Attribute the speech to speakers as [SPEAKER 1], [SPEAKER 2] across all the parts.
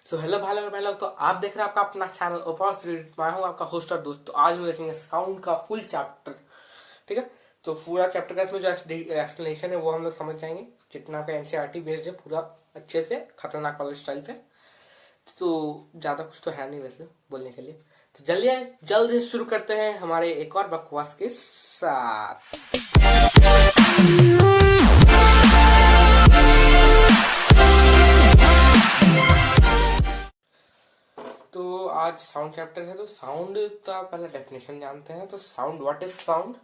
[SPEAKER 1] So hello भाई लोग, तो आप देख रहे हैं आपका अपना चैनल ओपास रीड। मैं हूँ आपका होस्ट और दोस्त। तो आज हम देखेंगे साउंड का फुल चैप्टर। ठीक है, तो पूरा चैप्टर का इसमें जो एक्सप्लेनेशन है वो हम लोग समझ जाएंगे। जितना आपका एनसीईआरटी बेस्ड है पूरा अच्छे से खतरनाक वाले स्टाइल पे। तो ज्यादा कुछ तो है नहीं वैसे बोलने के लिए। तो जल्दी शुरू करते हैं हमारे एक और बकवास के साथ। तो आज साउंड चैप्टर है, तो साउंड का पहले डेफिनेशन जानते हैं। तो साउंड, व्हाट इज साउंड?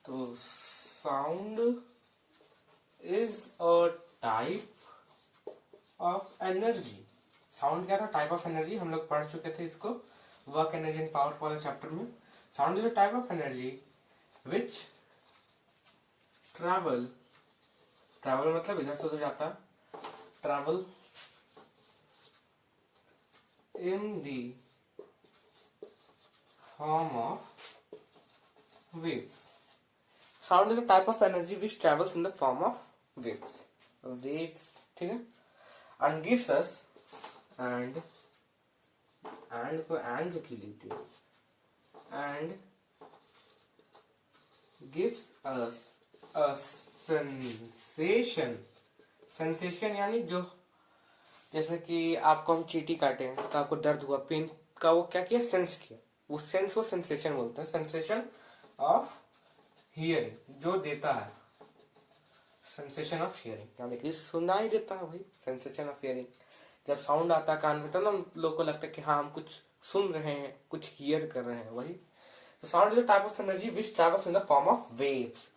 [SPEAKER 1] तो sound is a type of energy. Sound क्या था? Type of energy. हम लोग पढ़ चुके थे इसको वर्क एनर्जी एंड पावर वाले चैप्टर में। Sound is a type of energy which travel, travel मतलब इधर से उधर जाता है, travel in the form of waves. Sound is a type of energy which travels in the form of waves. Waves, ठीक है, and gives us and को and की लेती है and gives us a sensation. Sensation यानी जो, जैसे कि आपको हम चींटी काटे हैं तो आपको दर्द हुआ, पेन का वो क्या किया? सेंस किया। वो सेंस को सेंसेशन बोलते हैं। सेंसेशन ऑफ हियरिंग जो देता है, सेंसेशन ऑफ हियरिंग यानी कि सुनाई देता है भाई। सेंसेशन ऑफ हियरिंग, जब साउंड आता है कान में तो ना लोग को लगता है कि हाँ हम कुछ सुन रहे हैं, कुछ हियर कर रहे हैं, वही। तो sound is type of energy which travels in the form of waves.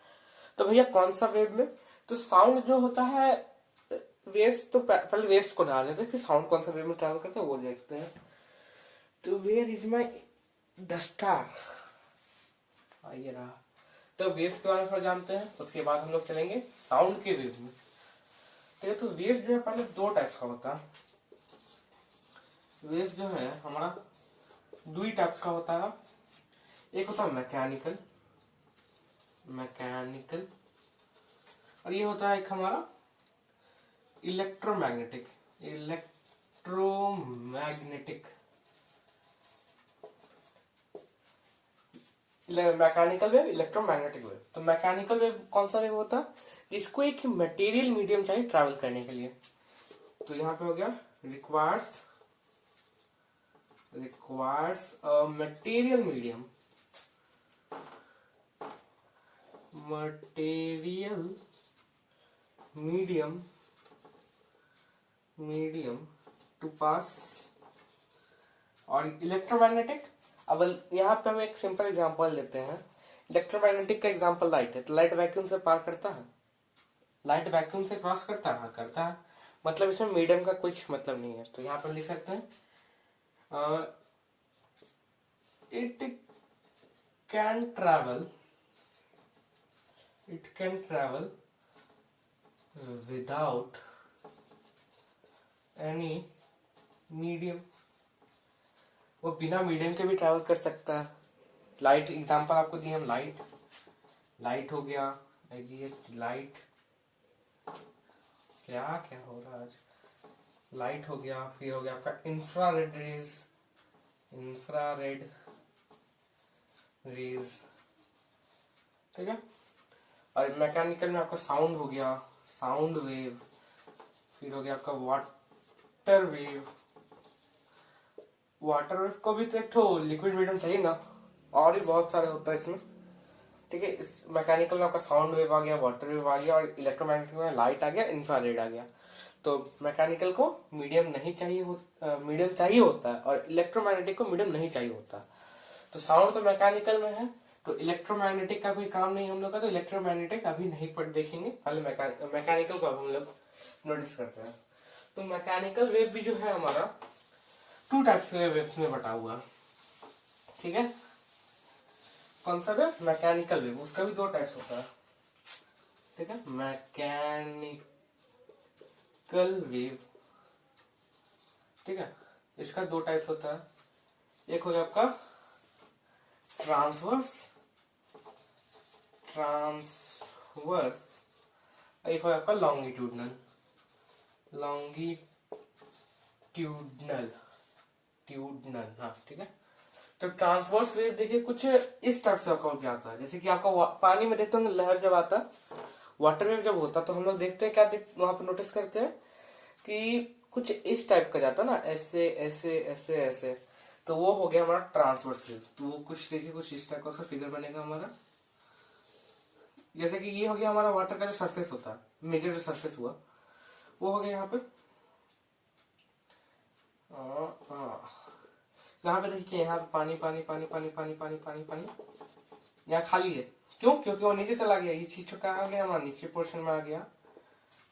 [SPEAKER 1] तो भैया कौन सा वेव में? तो साउंड जो होता है वेव्स, तो पहले वेव्स को डाल देते हैं, फिर साउंड कौन सा वेव में ट्रैवल करता है वो देखते हैं। तो वेयर इज माई डस्टर, आइए रहा। तो वेव्स के बारे में जानते हैं, उसके बाद हम लोग चलेंगे साउंड के वेव में। ठीक है, तो वेव्स जो है पहले दो टाइप्स का होता है। वेव्स जो है हमारा दो ही टाइप्स का होता है। एक होता है मैकेनिकल, मैकेनिकल, और ये होता है एक हमारा electromagnetic, electromagnetic. Mechanical wave, electromagnetic wave. तो मैकेनिकल वेव कौन सा वेव होता है? जिसको एक मटेरियल मीडियम चाहिए ट्रैवल करने के लिए। तो यहाँ पे हो गया requires a material medium, material medium to pass. और इलेक्ट्रोमैग्नेटिक, अब यहाँ पे हम एक सिंपल एग्जांपल लेते हैं। इलेक्ट्रोमैग्नेटिक का एग्जांपल लाइट है। तो लाइट वैक्यूम से पार करता है, लाइट वैक्यूम से क्रॉस करता है, करता है। मतलब इसमें मीडियम का कुछ मतलब नहीं है। तो यहाँ पर लिख सकते हैं it can travel without any medium. वो बिना मीडियम के भी ट्रैवल कर सकता है। लाइट एग्जांपल आपको दिए हम, लाइट हो गया, लाइट, क्या क्या हो रहा है आज, लाइट हो गया। फिर हो गया आपका इंफ्रारेड रेज, ठीक है। और मैकेनिकल में आपका साउंड हो गया, साउंड वेव। फिर हो गया आपका वाटर वेव। वाटर वेव को भी तो एक तो लिक्विड मीडियम चाहिए ना, और भी बहुत सारे होता है इसमें। ठीक है, इस मैकेनिकल में आपका साउंड वेव आ गया, वाटर वेव आ गया, और इलेक्ट्रोमैग्नेटिक में लाइट आ गया, इंफ्रारेड आ गया। तो मैकेनिकल को मीडियम नहीं चाहिए मीडियम चाहिए होता है, और इलेक्ट्रोमैग्नेटिक को मीडियम नहीं चाहिए होता। तो साउंड तो मैकेनिकल में है, तो इलेक्ट्रोमैग्नेटिक का कोई काम नहीं हम लोग का। तो इलेक्ट्रोमैग्नेटिक अभी नहीं पढ़ देखेंगे, पहले मैकेनिकल को अब हम लोग नोटिस करते हैं। तो मैकेनिकल वेव भी जो है हमारा टू टाइप्स के वेव्स में बटा हुआ, ठीक है। कौन सा वेव? मैकेनिकल वेव, उसका भी दो टाइप्स होता है, ठीक है। मैकेनिकल वेव, ठीक है, इसका दो टाइप्स होता है। एक हो गया आपका ट्रांसवर्स, एक हो गया आपका लॉन्गिट्यूडनल। लॉन्गिट्यूडनल, ट्यूडनल, हाँ ठीक है। तो ट्रांसवर्स वेव देखिए कुछ इस टाइप से आपका क्या आता है, जैसे कि आपका पानी में देखते होंगे लहर जब आता है, वाटर वेव जब होता है तो हम लोग देखते हैं क्या वहां पर नोटिस करते हैं कि कुछ इस टाइप का जाता है ना, ऐसे ऐसे ऐसे ऐसे, तो वो हो गया हमारा ट्रांसवर्स वेव। तो वो कुछ देखिए कुछ इस टाइप का उसका फिगर बनेगा हमारा, जैसे कि ये हो गया हमारा वाटर का जो सरफेस होता है, मेजर जो सरफेस हुआ वो हो गया यहाँ पे। यहाँ पे देखिए यहाँ पे पानी पानी पानी पानी पानी पानी पानी पानी, यहाँ खाली है, क्यों? क्योंकि वो नीचे चला गया, ये चीज कहाँ आ गया हमारा नीचे पोर्शन में आ गया।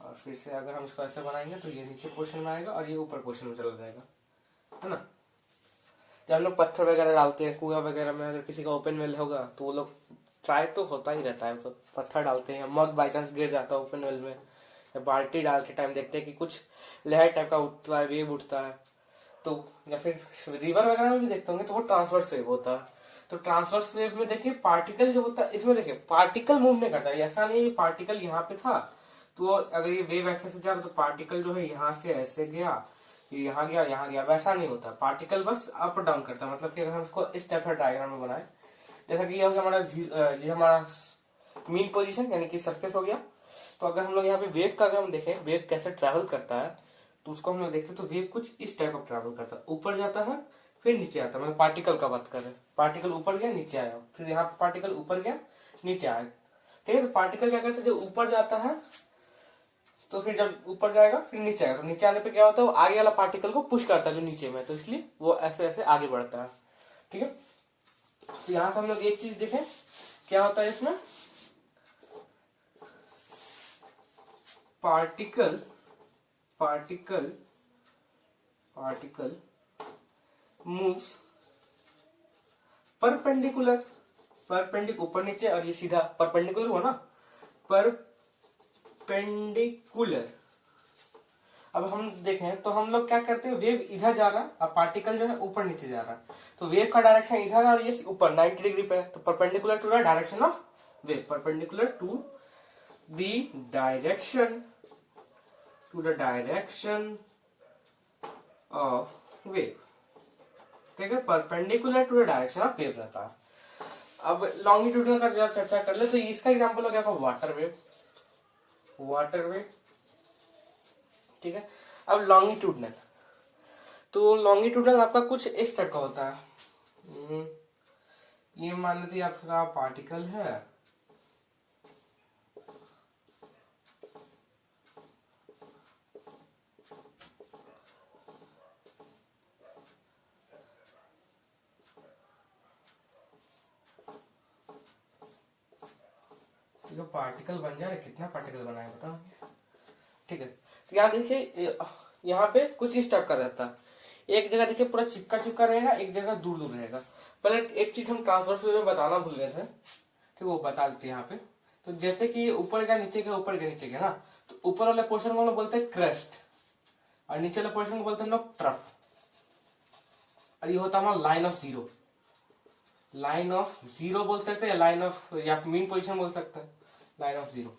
[SPEAKER 1] और फिर से अगर हम इसको ऐसे बनाएंगे तो ये नीचे पोर्शन में आएगा और ये ऊपर पोर्शन में चला जाएगा, है ना। जब हम लोग पत्थर वगैरह डालते हैं कुआं वगैरह में, अगर किसी का ओपन वेल होगा तो वो लोग ट्राई तो होता ही रहता है, तो पत्थर डालते हैं, मग बाई चांस गिर जाता है ओपन वेल में, या बाल्टी डाल के टाइम देखते हैं कि कुछ लहर टाइप का उठता है, वेव उठता है, तो या फिर रिवर वगैरह में भी देखते होंगे तो वो ट्रांसवर्स वेव होता है। तो ट्रांसवर्स वेव में देखिए पार्टिकल जो होता है, इसमें देखिए पार्टिकल मूव नहीं करता है, ऐसा नहीं पार्टिकल यहाँ पे था तो अगर ये वेव ऐसे से जा रहा तो पार्टिकल जो है यहाँ से ऐसे गया, ये यहाँ गया यहाँ गया, वैसा नहीं होता। पार्टिकल बस अप डाउन करता है। मतलब कि अगर हम इसको इस टाइप का डायग्राम में बनाए, जैसा कि ये हो गया हमारा ये हमारा मीन पोजीशन यानी कि सरफेस हो गया। तो अगर हम लोग यहाँ पे वेव का अगर हम देखें वेव कैसे ट्रैवल करता है, तो उसको हम लोग देखते हैं तो वेव कुछ इस टाइप ऑफ ट्रैवल करता है, ऊपर जाता है फिर नीचे आता है। मतलब पार्टिकल का बात कर रहे हैं, पार्टिकल ऊपर गया नीचे आया, फिर यहाँ पे पार्टिकल ऊपर गया नीचे आया, ठीक है। तो पार्टिकल क्या करता है, जब ऊपर जाता है तो फिर जब ऊपर जाएगा फिर नीचे आएगा, तो नीचे आने पे क्या होता है, वो आगे वाला पार्टिकल को पुश करता है जो नीचे में, तो इसलिए वो ऐसे ऐसे आगे बढ़ता है, ठीक है। तो यहां से हम लोग एक चीज देखें क्या होता है इसमें, particle particle particle moves perpendicular, perpendicular ऊपर नीचे, और ये सीधा परपेंडिकुलर हुआ ना, परपेंडिकुलर। अब हम देखें तो हम लोग क्या करते हैं, वेव इधर जा रहा है और पार्टिकल जो है ऊपर नीचे जा रहा है, तो वेव का डायरेक्शन इधर है और ये ऊपर 90 डिग्री पे है, तो perpendicular to the direction of wave, perpendicular to the direction of wave, ठीक है। Perpendicular to the direction of wave रहता है। अब लॉन्गिट्यूडनल का जरा चर्चा कर ले, तो इसका एग्जांपल हो गया वाटर वेव, वाटर वेव, ठीक है। अब लॉन्गिट्यूडनल, तो लॉन्गिट्यूडनल आपका कुछ इस टाइप का होता है। ये मान लीजिए आपका पार्टिकल है, जो पार्टिकल बन जा रहा है, कितना पार्टिकल बना है बताओ, ठीक है। तो यहाँ देखिए यहाँ पे कुछ इस टाइप का रहता है, एक जगह देखिए पूरा चिपका चिपका रहेगा, एक जगह दूर दूर रहेगा। पहले एक चीज हम ट्रांसवर्स वेव में बताना भूल गए थे, ठीक, वो बता देते यहाँ पे। तो जैसे कि ऊपर गया नीचे गया, ऊपर गया नीचे गया ना, तो ऊपर वाले पोर्शन को हम लोग बोलते हैं क्रेस्ट, और नीचे वाले पोर्शन को बोलते हैं लोग ट्रफ, और ये होता है हमारा line of zero, line of zero बोल सकते हैं, लाइन ऑफ या मीन पोजिशन बोल सकते हैं, लाइन ऑफ जीरो।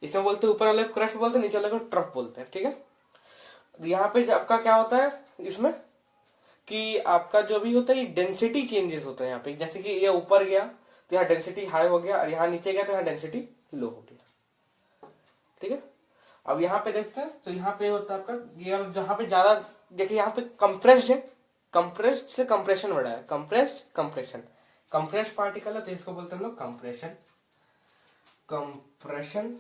[SPEAKER 1] इसमें बोलते हैं ऊपर वाले क्रस्ट बोलते हैं, नीचे वाले को ट्रफ बोलते हैं, ठीक है। यहाँ पे आपका क्या होता है इसमें कि आपका जो भी होता है ये डेंसिटी चेंजेस होता है यहाँ पे, जैसे कि ये ऊपर गया तो यहाँ डेंसिटी हाई हो गया, और यहाँ नीचे गया तो यहाँ डेंसिटी लो हो गया, ठीक है। अब यहाँ पे देखते हैं तो यहाँ पे होता है आपका ये, जहाँ पे ज्यादा देखिए यहाँ पे कंप्रेस्ड है, कंप्रेस्ड से कंप्रेशन बढ़ा है, कंप्रेस्ड कंप्रेशन, कंप्रेस्ड पार्टिकल है तो इसको बोलते हैं हम लोग कंप्रेशन, कंप्रेशन।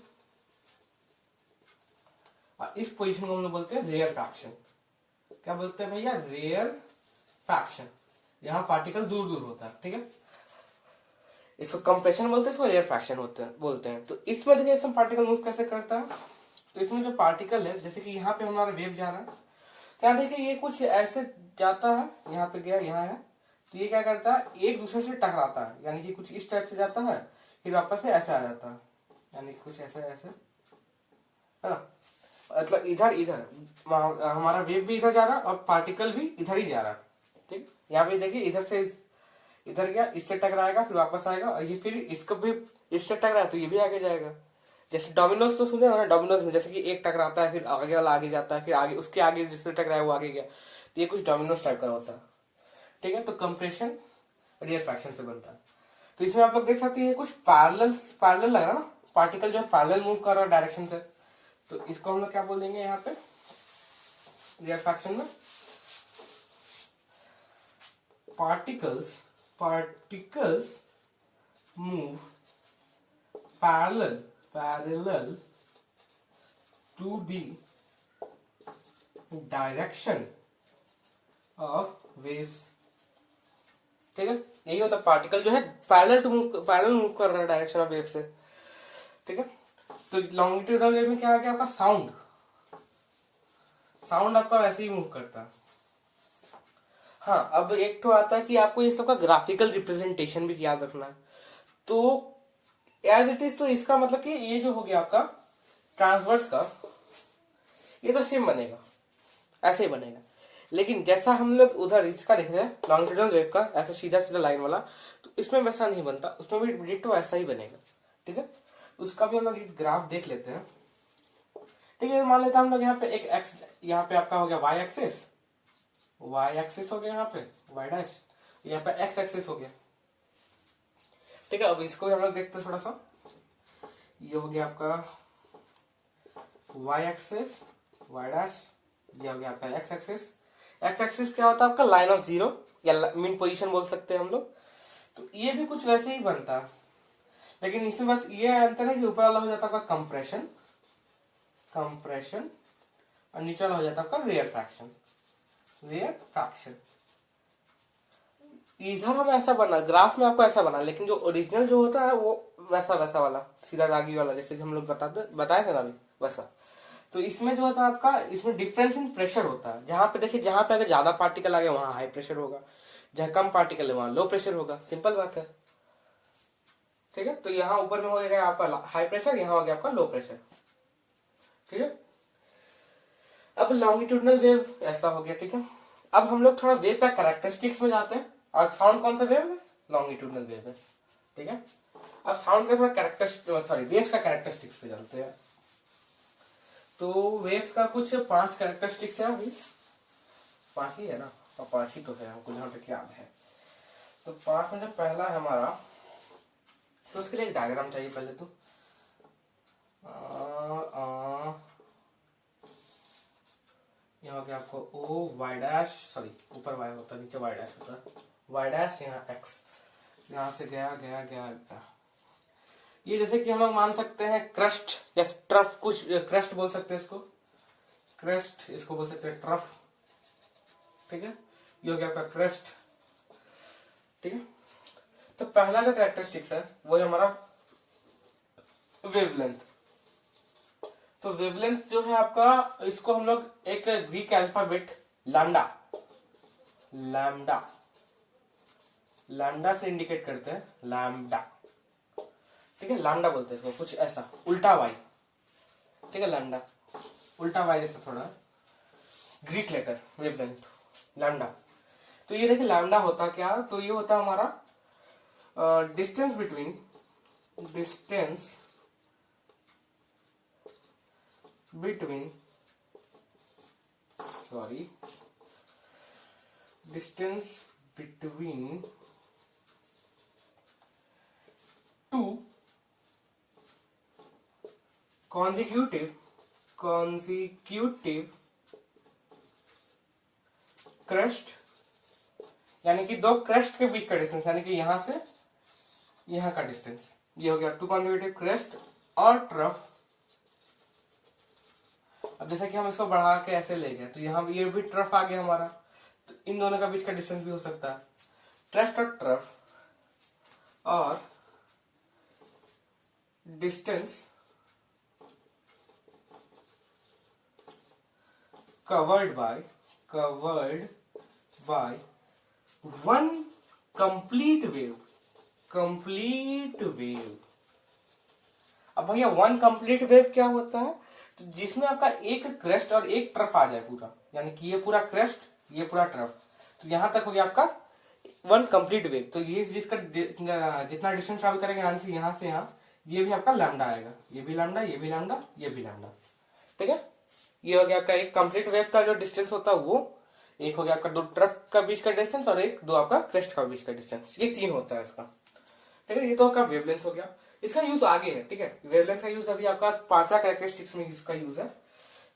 [SPEAKER 1] इस पोजीशन को हम लोग बोलते हैं रेयर फैक्शन। क्या बोलते हैं भैया, रेयर फैक्शन। यहाँ पार्टिकल दूर दूर होता है, ठीक है, इसको कंप्रेशन बोलते हैं, इसको रेयर फैक्शन बोलते हैं। तो इसमें देखिए इसमें पार्टिकल मूव कैसे करता है, तो इसमें जो पार्टिकल है जैसे कि यहाँ पे हमारा वेव जा रहा है, तो यहाँ देखिए ये कुछ ऐसे जाता है, यहाँ पे गया यहाँ है, तो ये क्या करता है एक दूसरे से टकराता है, यानी कि कुछ इस टाइप से जाता है फिर वापस से ऐसे आ जाता है, यानी कुछ ऐसे ऐसे, है ना। मतलब इधर इधर हमारा वेव भी इधर जा रहा है और पार्टिकल भी इधर ही जा रहा है, ठीक। यहाँ पे देखिए इधर से इधर गया, इससे टकराएगा फिर वापस आएगा, और ये फिर इसको भी इससे टकराया तो ये भी आगे जाएगा, जैसे डोमिनोज तो सुने हो ना, डोमिनोज में जैसे कि एक टकराता है, फिर आगे वाला आगे जाता है, फिर आगे उसके आगे जिससे टकराया वो आगे गया, तो ये कुछ डोमिनोज टाइप का होता है। ठीक है, तो कंप्रेशन रियरफैक्शन से बनता है। तो इसमें आप लोग देख सकते हैं कुछ पैरेलल पैरेलल लग रहा है ना, पार्टिकल जो है पैरेलल मूव कर रहा है डायरेक्शन से, तो इसको हम लोग क्या बोल देंगे यहाँ पे रियरफैक्शन में, particles move parallel to the direction of waves। ठीक है, यही होता है, पार्टिकल जो है पैरेलल मूव कर रहा है डायरेक्शन ऑफ वेव से। ठीक है, तो लॉन्गिट्यूडनल वेव में क्या आ गया आपका साउंड, साउंड आपका वैसे ही मूव करता है। हाँ, अब एक तो आता है कि आपको ये सबका ग्राफिकल रिप्रेजेंटेशन भी याद रखना है। तो एज इट इज, तो इसका मतलब कि ये जो हो गया आपका ट्रांसवर्स का, ये तो सेम बनेगा, ऐसे ही बनेगा। लेकिन जैसा हम लोग उधर इसका देख रहे हैं लॉन्गिट्यूडनल वेव का, ऐसा सीधा सीधा लाइन वाला, तो इसमें वैसा नहीं बनता, उसमें भी डिट्टो ऐसा ही बनेगा। ठीक है, उसका भी हम लोग ग्राफ देख लेते हैं। ठीक है, मान लेते हैं हम लोग यहाँ पे एक एक्स, यहाँ पे आपका हो गया वाई एक्सिस हो गया, यहाँ पे वाई डैश, यहाँ पे एक्स एक्सिस हो गया। ठीक है, अब इसको हम लोग देखते हैं थोड़ा सा। ये हो गया आपका वाई एक्सिस वाई डैश, ये हो गया आपका एक्स एक्सिस। एक्स एक्सिस क्या होता है आपका लाइन ऑफ जीरो या मीन पोजीशन बोल सकते हैं हम लोग। तो ये भी कुछ वैसे ही बनता है, लेकिन इसमें बस ये अंतर है कि ऊपर वाला हो जाता है आपका कंप्रेशन और नीचे वाला हो जाता है आपका रियरफैक्शन। इधर हम ऐसा बना, ग्राफ में आपको ऐसा बना, लेकिन जो ओरिजिनल जो होता है वो वैसा वैसा वाला सीधा दागी वाला, जैसे कि हम लोग बताए थे ना अभी वैसा। तो इसमें जो होता है आपका, इसमें डिफरेंस इन प्रेशर होता है। जहां पे देखिए, जहां पे अगर ज्यादा पार्टिकल आ गया वहां हाई प्रेशर होगा, जहां कम पार्टिकल है वहां लो प्रेशर होगा, सिंपल बात है। ठीक है, तो यहाँ ऊपर में हो गया आपका हाई प्रेशर, यहाँ हो गया आपका लो प्रेशर। ठीक है, अब लॉन्गिट्यूडनल वेव ऐसा हो गया। ठीक है, अब हम लोग थोड़ा वेव का कैरेक्टरिस्टिक्स में जाते हैं। और साउंड कौन सा वेव है? लॉन्गिट्यूडनल वेव है। ठीक है, अब साउंड का थोड़ा वेव्स का कैरेक्टरिस्टिक्स पे चलते हैं। तो वेव्स का कुछ 5 कैरेक्टरिस्टिक्स है, अभी 5 ही है ना, और 5 ही तो है हमको जहां तक याद है। तो 5 में जो पहला है हमारा, तो उसके लिए एक डायग्राम चाहिए पहले तो। यहाँ गया आपको ओ वाई डैश, सॉरी ऊपर वाई होता है नीचे वाई डैश होता है, वाई डैश यहाँ एक्स, यहाँ से गया गया गया गया। ये जैसे कि हम लोग मान सकते हैं क्रस्ट या ट्रफ, कुछ क्रस्ट बोल सकते हैं इसको, क्रस्ट इसको बोल सकते हैं ट्रफ। ठीक है, ये हो गया आपका क्रस्ट। ठीक है, तो पहला जो कैरेक्टरिस्टिक्स है वो है हमारा वेवलेंथ। तो वेवलेंथ जो है आपका, इसको हम लोग एक ग्रीक अल्फाबेट लैम्डा से इंडिकेट करते हैं, लैम्डा। ठीक है, लैम्डा बोलते हैं इसको, कुछ ऐसा उल्टा वाई। ठीक है, लैम्डा उल्टा वाई जैसे थोड़ा ग्रीक लेटर वेवलेंथ लैम्डा। तो ये देखिए लैम्डा होता क्या, तो ये होता हमारा distance between two consecutive crust, यानी कि 2 क्रस्ट के बीच का डिस्टेंस, यानी कि यहां से यहां का डिस्टेंस, ये हो गया 2 कॉन्जिक्यूटिव क्रस्ट और ट्रफ। अब जैसे कि हम इसको बढ़ा के ऐसे ले गए, तो यहाँ ये भी ट्रफ आ गया हमारा, तो इन दोनों का बीच का डिस्टेंस भी हो सकता है क्रस्ट और ट्रफ, और distance covered by one complete wave। अब भैया 1 कंप्लीट वेव क्या होता है, तो जिसमें आपका एक क्रस्ट और एक ट्रफ आ जाए पूरा, यानी कि ये पूरा क्रस्ट ये पूरा ट्रफ, तो यहां तक हो गया आपका 1 कंप्लीट वेव। तो ये जिसका जितना डिस्टेंस ट्रैवल करेंगे यहां से यहाँ ये भी आपका लैम्डा आएगा, ये भी लैम्डा, ये भी लैम्डा, ये भी लैम्डा। ठीक है, ये हो गया आपका एक कंप्लीट वेव का जो डिस्टेंस होता है वो, एक हो गया आपका दो ट्रफ का बीच का डिस्टेंस, और एक दो आपका क्रेस्ट का बीच का डिस्टेंस, ये 3 होता है इसका। ठीक है, ये तो आपका वेवलेंथ हो गया। इसका यूज आगे है। ठीक है, वेवलेंथ का यूज अभी आपका 5वां कैरेक्टरिस्टिक्स में इसका यूज है,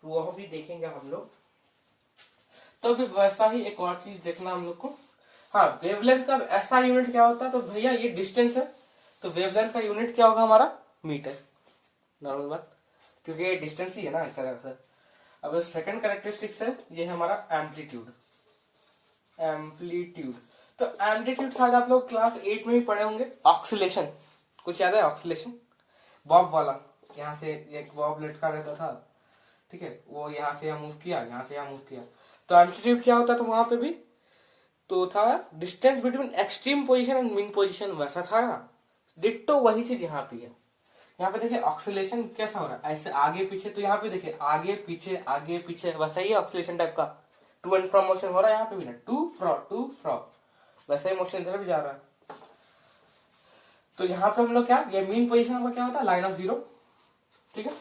[SPEAKER 1] तो वो भी देखेंगे हम लोग। तो अभी वैसा ही एक और चीज देखना हम लोग को। हाँ, वेवलेंथ का ऐसा यूनिट क्या होता है, तो भैया ये डिस्टेंस है, तो वेवलेंथ का यूनिट क्या होगा हमारा, मीटर। नॉर्मल बात, क्योंकि ये डिस्टेंस ही है ना इस तरह से। अब सेकंड कैरेक्टरिस्टिक्स है, ये है हमारा एम्पलीट्यूड। एम्पलीट्यूड, तो एम्पलीट्यूड शायद आप लोग क्लास 8 में भी पढ़े होंगे। ऑक्सीलेशन, कुछ याद है ऑक्सीलेशन, बॉब वाला, यहाँ से एक बॉब लटका रहता था। ठीक है, वो यहाँ से यहाँ मूव किया, यहाँ से यहाँ मूव किया, तो एम्पलीट्यूड क्या होता था वहां पे भी, तो था distance between extreme position and mean position, वैसा था ना। डिट्टो वही चीज यहाँ पे है। यहाँ पे देखिए ऑक्सीलेशन कैसा हो रहा है, ऐसे आगे पीछे, तो यहाँ पे देखिए आगे पीछे, वैसा ही ऑक्सीलेशन टाइप का टू एंड फ्रॉम मोशन हो रहा है यहाँ पे भी ना, टू फ्रॉम, वैसा ही मोशन इधर भी जा रहा है। तो यहाँ पे हम लोग क्या, ये मीन पोजीशन हमारा क्या होता है, लाइन ऑफ जीरो। ठीक है,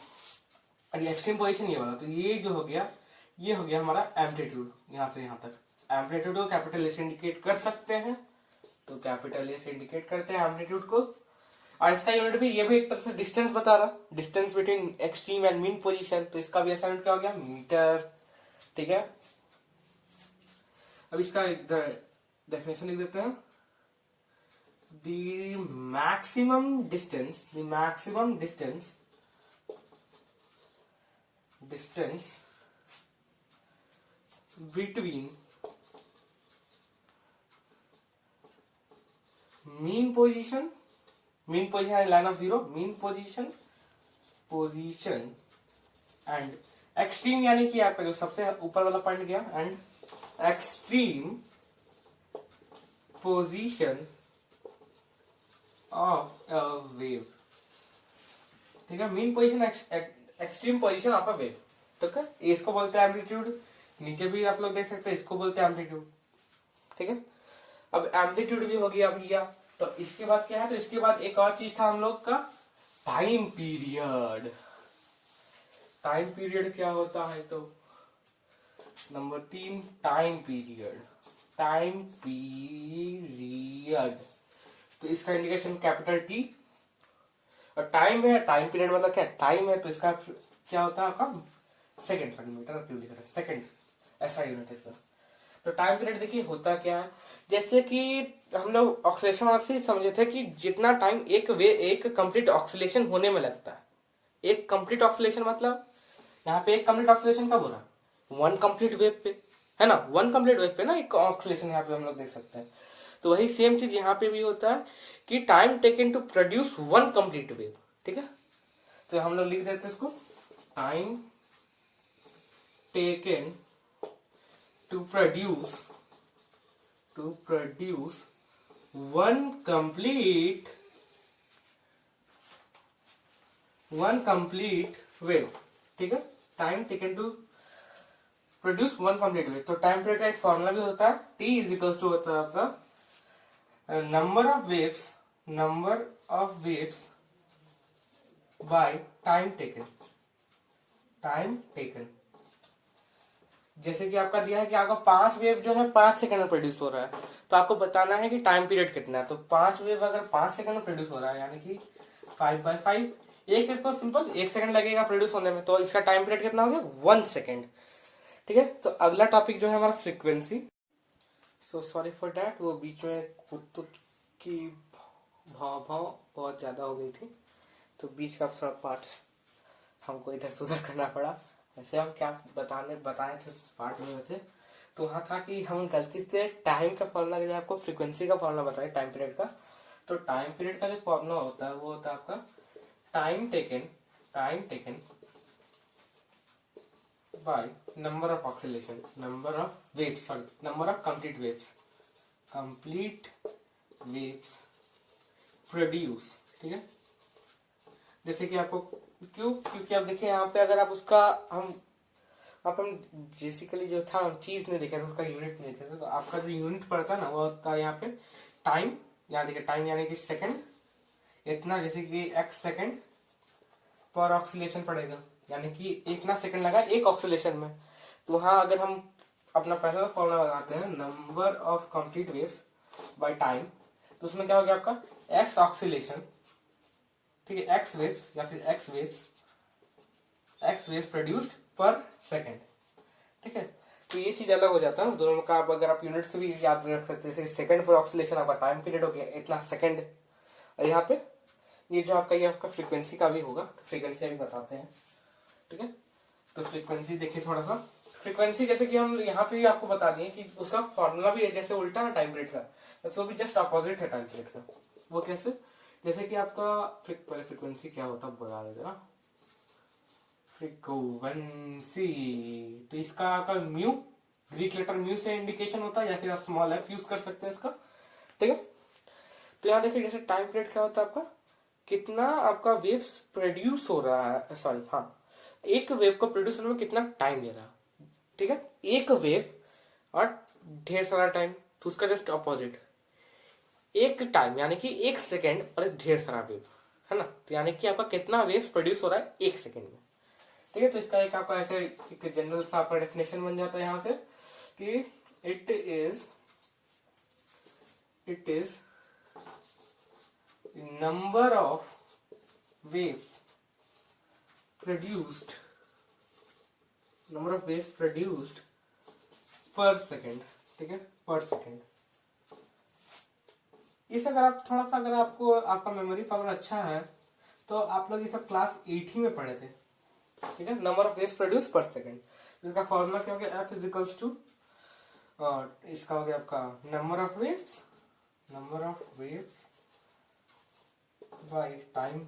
[SPEAKER 1] और ये एक्सट्रीम पोजीशन ये वाला, तो ये जो हो गया, ये हो गया हमारा एम्पलीट्यूड, यहाँ से यहाँ तक। एम्पलीट्यूड को कैपिटल ए से इंडिकेट कर सकते हैं, तो कैपिटल ए से इंडिकेट करते हैं एम्पलीट्यूड को। और इसका यूनिट भी, ये भी एक तरह से डिस्टेंस बता रहा, distance between extreme and mean position, तो इसका भी ऐसा यूनिट क्या हो गया, मीटर। ठीक है, अब इसका डेफिनेशन लिख देते हैं। The maximum distance between mean position and line of zero, mean position and extreme, यानी कि आपका जो सबसे ऊपर वाला पॉइंट गया, and extreme position of a wave. ठीक है, mean position, extreme position of a wave. ठीक है, इसको बोलते हैं एम्पलीट्यूड। नीचे भी आप लोग देख सकते हैं, इसको बोलते हैं एम्पलीट्यूड। ठीक है, अब एम्पलीट्यूड भी हो गया भैया, तो इसके बाद क्या है, तो इसके बाद एक और चीज था हम लोग का, टाइम पीरियड। टाइम पीरियड क्या होता है, तो नंबर 3, टाइम पीरियड। तो इसका इंडिकेशन कैपिटल टी, और टाइम है, टाइम पीरियड मतलब क्या, टाइम है, तो इसका क्या होता है आपका सेकंड, सेंटीमीटर क्यों लिख रहे हैं, सेकंड, ऐसा यूनिट है इसका। तो टाइम पीरियड देखिए होता क्या है, जैसे कि हम लोग ऑक्सीलेशन से समझे थे कि जितना टाइम एक कंप्लीट ऑक्सीलेशन होने में लगता है। एक कंप्लीट ऑक्सीलेशन मतलब यहाँ पे एक कंप्लीट ऑक्सीलेशन कब हो रहा है, वन कंप्लीट वेव पे, है ना, वन कंप्लीट वेव पे ना एक ऑक्सीलेशन यहाँ पे हम लोग देख सकते हैं। तो वही सेम चीज यहाँ पे भी होता है कि time taken to produce one complete wave. ठीक है, तो हम लोग लिख देते हैं इसको, time taken to produce one complete wave. ठीक है, time taken to produce one complete wave. तो टाइम पीरियड का एक फॉर्मूला भी होता है, टी इज इक्वल टू होता है आपका number of waves by time taken. जैसे कि आपका दिया है कि आपका 5 वेव जो है 5 सेकंड में प्रोड्यूस हो रहा है, तो आपको बताना है कि टाइम पीरियड कितना है। तो 5 वेव अगर 5 सेकंड में प्रोड्यूस हो रहा है, यानी कि 5/5, एक वेव को सिंपल 1 सेकंड लगेगा प्रोड्यूस होने में, तो इसका टाइम पीरियड कितना हो गया, 1 सेकंड। ठीक है, तो अगला टॉपिक जो है हमारा frequency. So sorry for that, वो बीच में कुत्तों की भाव बहुत ज्यादा हो गई थी, तो बीच का थोड़ा पार्ट हमको इधर से उधर करना पड़ा। ऐसे हम क्या बताए थे पार्ट में थे, तो वहाँ था कि हम गलती से टाइम का फॉर्मूला के आपको फ्रीक्वेंसी का फॉर्मूला बताया टाइम पीरियड का। तो टाइम पीरियड का जो फॉर्मूला होता है वो होता है आपका time taken by number of oscillation, number of complete waves produce. ठीक है, जैसे कि आपको क्योंकि आप देखिए यहाँ पे अगर आप उसका हम बेसिकली जो था चीज नहीं देखे थे, उसका यूनिट नहीं देखे थे, तो आपका जो यूनिट पड़ता है ना वो होता है यहाँ पे टाइम। यहाँ देखिए टाइम यानी कि सेकंड, इतना जैसे कि x सेकेंड पर ऑक्सीलेशन पड़ेगा, यानी कि इतना सेकंड लगा एक ऑक्सीलेशन में। तो वहां अगर हम अपना पहला फॉर्मूला लगाते हैं number of complete waves by time, तो उसमें क्या हो गया आपका x ऑक्सीलेशन, ठीक है, x वेव्स या फिर x वेव्स प्रोड्यूस्ड पर सेकंड, ठीक है। तो ये चीज अलग हो जाता है दोनों का। आप अगर आप यूनिट से भी याद रख सकते हैं, जैसे सेकंड पर ऑक्सीलेशन आपका टाइम पीरियड हो गया इतना सेकंड, और यहाँ पे ये जो आपका ये आपका फ्रीक्वेंसी का भी होगा, तो फ्रीक्वेंसी अभी बताते हैं, ठीक है। तो फ्रीक्वेंसी देखिए थोड़ा सा, फ्रीक्वेंसी जैसे कि हम यहाँ पे भी आपको बता दिए कि उसका फॉर्मूला भी है जैसे उल्टा है टाइम पीरियड का, बस वो भी जस्ट अपोजिट है टाइम पीरियड का। वो कैसे, जैसे कि आपका पहले फ्रीक्वेंसी क्या होता है बता देते ना, फ्रीक्वेंसी, तो इसका आपका म्यू, ग्रीक लेटर म्यू से इंडिकेशन होता है, या फिर आप स्मॉल एफ यूज कर सकते हैं इसका, ठीक है। तो यहाँ देखिए जैसे टाइम पीरियड क्या होता है आपका, कितना आपका वेव्स प्रोड्यूस हो रहा है, सॉरी हाँ, एक वेव को प्रोड्यूस होने में कितना टाइम ले रहा है, ठीक है। एक वेव और ढेर सारा टाइम, तो उसका जस्ट ऑपोजिट, एक टाइम यानी कि एक सेकेंड और एक ढेर सारा वेव, है ना। तो यानी कि आपका कितना वेव्स प्रोड्यूस हो रहा है एक सेकेंड में, ठीक है। तो इसका एक आपका ऐसे एक जनरल सा आपका डेफिनेशन बन जाता है यहाँ से कि it is number of waves produced पर सेकेंड, ठीक है, पर सेकेंड। इस अगर आप थोड़ा सा, अगर आपको आपका मेमोरी पावर अच्छा है तो आप लोग ये सब क्लास 8 ही में पढ़े थे, ठीक है। नंबर ऑफ वेव्स प्रोड्यूस पर सेकेंड, इसका फॉर्मूला क्या हो गया, एफ इज इक्वल्स टू, इसका हो गया आपका number of waves by time.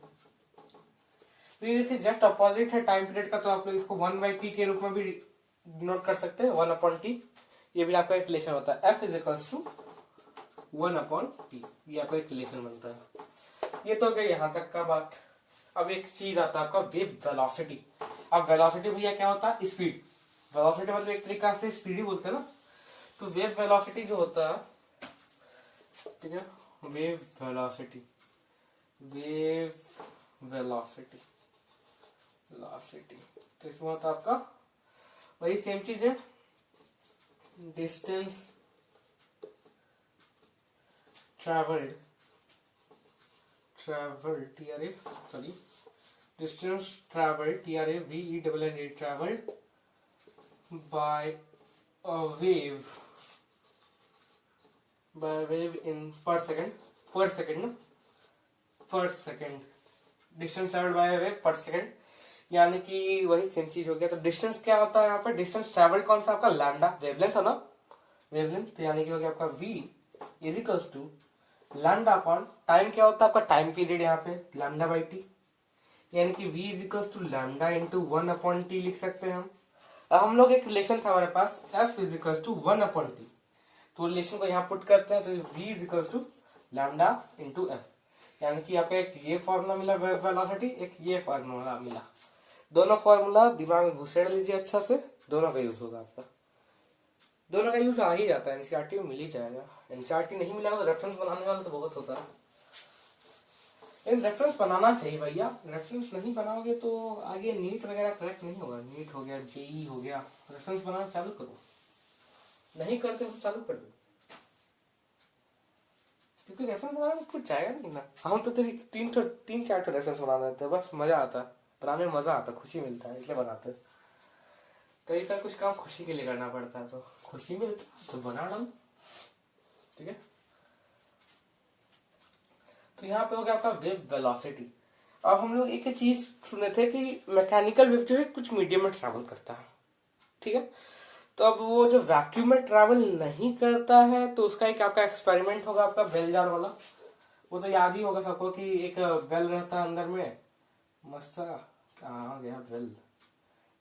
[SPEAKER 1] तो ये देखिए जस्ट अपोजिट है टाइम पीरियड का, तो आप लोग इसको 1/t के रूप में भी नोट कर सकते हैं, 1/t। ये भी आपका एक रिलेशन होता है, F is equals to 1/t, ये आपका एक रिलेशन बनता है। ये तो हो गया यहाँ तक का बात। अब एक चीज आता है आपका वेव वेलोसिटी। अब वेलोसिटी भैया क्या होता है, स्पीड। वेलोसिटी मतलब एक तरीका से स्पीड ही बोलते हैं ना। तो वेव वेलोसिटी जो होता है, ठीक है, वेव वेलोसिटी तो इसमें होता है आपका वही सेम चीज है, distance travelled TRA traveled by a wave in per second distance travelled by wave पर सेकंड, यानी कि वही सेम चीज हो गया। तो डिस्टेंस क्या होता है यहाँ पर, डिस्टेंस ट्रेवल्ड कौन सा आपका लैम्डा, वेवलेंथ है ना, वेवलेंथ, तो यानी कि हो गया आपका v is equals to lambda upon time, क्या होता है आपका टाइम पीरियड यहाँ पे लैम्डा बाई टी, यानी कि v is equals to lambda into 1/t लिख सकते हैं हम। अब हम लोग एक रिलेशन था हमारे पास f is equals to 1/t, तो रिलेशन को यहाँ पुट करते हैं, तो v is equals to lambda into F, यानी कि आपको एक ये फॉर्मूला मिला वेलोसिटी, एक ये फॉर्मूला मिला। दोनों फॉर्मूला दिमाग में घुसेड़ लीजिए अच्छा से, दोनों का यूज होगा आपका, दोनों का यूज आ ही जाता है, एनसीईआरटी में मिल ही जाएगा। एनसीईआरटी नहीं मिला तो रेफरेंस बनाने वाला तो बहुत होता है, लेकिन रेफरेंस बनाना चाहिए भैया। रेफरेंस नहीं बनाओगे तो आगे नीट वगैरह करेक्ट नहीं होगा, नीट हो गया, जेई हो गया, रेफरेंस बनाना चालू करो, नहीं करते तो चालू कर दो, क्योंकि रेफरेंस बनाने में कुछ जाएगा नहीं ना। हम तो तेरी 3-4 रेफरेंस बना देते हैं, बस मजा आता है बनाने में, मजा आता है, खुशी मिलता है इसलिए बनाते हैं। कई बार कुछ काम खुशी के लिए करना पड़ता है, तो खुशी मिलती है तो बना डालो, ठीक है। तो यहाँ पे हो गया आपका वेव वेलोसिटी। अब हम लोग एक चीज सुने थे कि मैकेनिकल वेव जो है कुछ मीडियम में ट्रैवल करता है, ठीक है। तो अब वो जो वैक्यूम में ट्रैवल नहीं करता है, तो उसका एक आपका एक्सपेरिमेंट होगा आपका बेल जार वाला, वो तो याद ही होगा सबको कि एक बेल रहता है अंदर में मस्त, कहाँ गया बेल,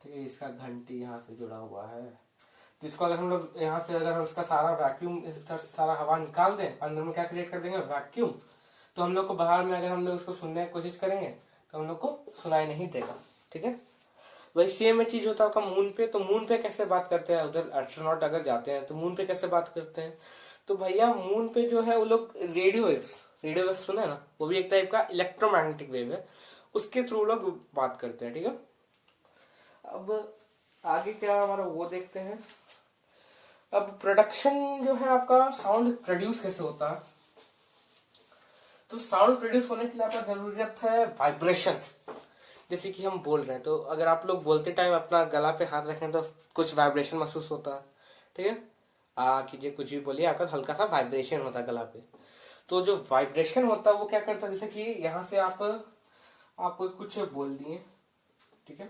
[SPEAKER 1] ठीक है, इसका घंटी यहाँ से जुड़ा हुआ है। तो इसको अगर हम लोग यहाँ से अगर हम इसका सारा वैक्यूम, सारा हवा निकाल दें, अंदर में क्या क्रिएट कर देंगे, वैक्यूम, तो हम लोग को बाहर में अगर हम लोग इसको सुनने की कोशिश करेंगे तो हम लोग को सुनाई नहीं देगा, ठीक है। वही सेम चीज होता है आपका मून पे। तो मून पे कैसे बात करते हैं, उधर एस्ट्रोनॉट अगर जाते हैं तो मून पे कैसे बात करते हैं, तो भैया मून पे जो है वो लोग रेडियो वेव्स सुना है ना, वो भी एक टाइप का इलेक्ट्रोमैग्नेटिक वेव है, उसके थ्रू लोग बात करते हैं। ठीक है, अब आगे क्या हमारा वो देखते हैं। अब प्रोडक्शन जो है आपका, साउंड प्रोड्यूस कैसे होता है, तो साउंड प्रोड्यूस होने के लिए आपका जरूरत है वाइब्रेशन। जैसे कि हम बोल रहे हैं, तो अगर आप लोग बोलते टाइम अपना गला पे हाथ रखें तो कुछ वाइब्रेशन महसूस होता है। ठीक है, कीजिए, कुछ भी बोलिए, आपका हल्का सा वाइब्रेशन होता है गला पे। तो जो वाइब्रेशन होता है वो क्या करता है, जैसे कि यहाँ से आप कुछ बोल दिए, ठीक है,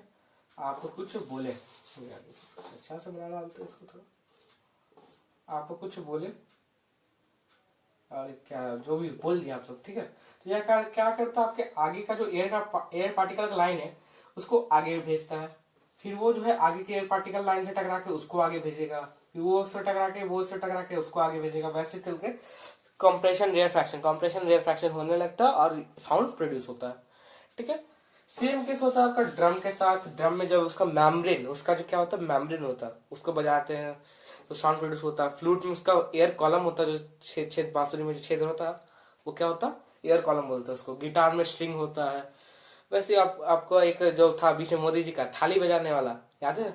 [SPEAKER 1] आप कुछ बोले, अच्छा से बना डालते इसको थोड़ा, आप कुछ बोले और क्या जो भी बोल दिया आप लोग, ठीक है। तो यह क्या करता है, आपके आगे का जो एयर पार्टिकल का लाइन है उसको आगे भेजता है, फिर वो जो है आगे के एयर पार्टिकल लाइन से टकरा के उसको आगे भेजेगा, फिर वो उससे टकरा के उसको आगे भेजेगा, वैसे चल के कंप्रेशन रेयर फ्रैक्शन होने लगता है और साउंड प्रोड्यूस होता है। ठीक है, सेम केस होता है आपका ड्रम के साथ। ड्रम में जब उसका मैम्ब्रेन, उसका जो क्या होता है मैम्ब्रेन होता है, उसको बजाते हैं तो साउंड प्रोड्यूस होता है। फ्लूट में उसका एयर कॉलम होता है, जो छेद बांसुरी में जो छेद होता है वो क्या होता है, एयर कॉलम बोलते हैं उसको। गिटार में स्ट्रिंग होता है। वैसे आपको एक जो था बीच में मोदी जी का थाली बजाने वाला, याद है,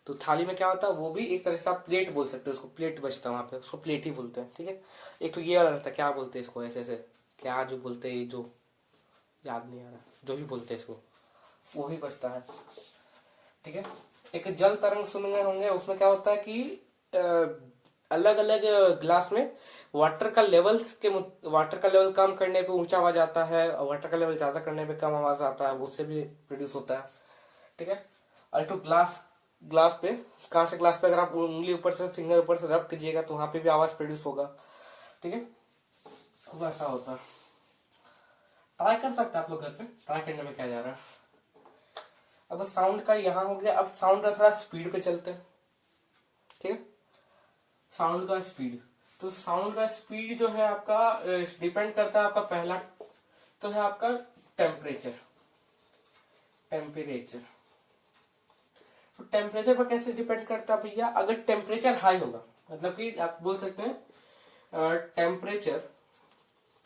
[SPEAKER 1] तो थाली में क्या होता है, वो भी एक तरह से आप प्लेट बोल सकते हो उसको, प्लेट बजता है वहां पे, उसको प्लेट ही बोलते हैं। ठीक है, एक तो ये वाला रहता है, क्या बोलते हैं इसको, ऐसे ऐसे क्या जो बोलते हैं, जो याद नहीं आ रहा, जो भी बोलते हैं इसको, वो ही बजता है। ठीक है, एक जल तरंग सुन गए होंगे, उसमें क्या होता है कि अलग अलग ग्लास में वाटर का लेवल कम करने पे ऊंचा आवाज आता है, और वाटर का लेवल ज्यादा करने पे कम आवाज आता है, उससे भी प्रोड्यूस होता है। ठीक है, और तो ग्लास पे, कांच ग्लास पे अगर आप उंगली ऊपर से, फिंगर ऊपर से रब कीजिएगा तो वहां पे भी आवाज प्रोड्यूस होगा। ठीक है, वैसा होता है। ट्राई कर सकते हैं आप लोग घर पे, ट्राई करने में क्या जा रहा है। अब साउंड का यहाँ हो गया, अब साउंड का थोड़ा स्पीड पे चलते हैं। ठीक है, साउंड का स्पीड, तो साउंड का स्पीड जो है आपका डिपेंड करता है, आपका पहला तो है आपका टेम्परेचर। तो टेम्परेचर पर कैसे डिपेंड करता है भैया, अगर टेम्परेचर हाई होगा, मतलब कि आप बोल सकते हैं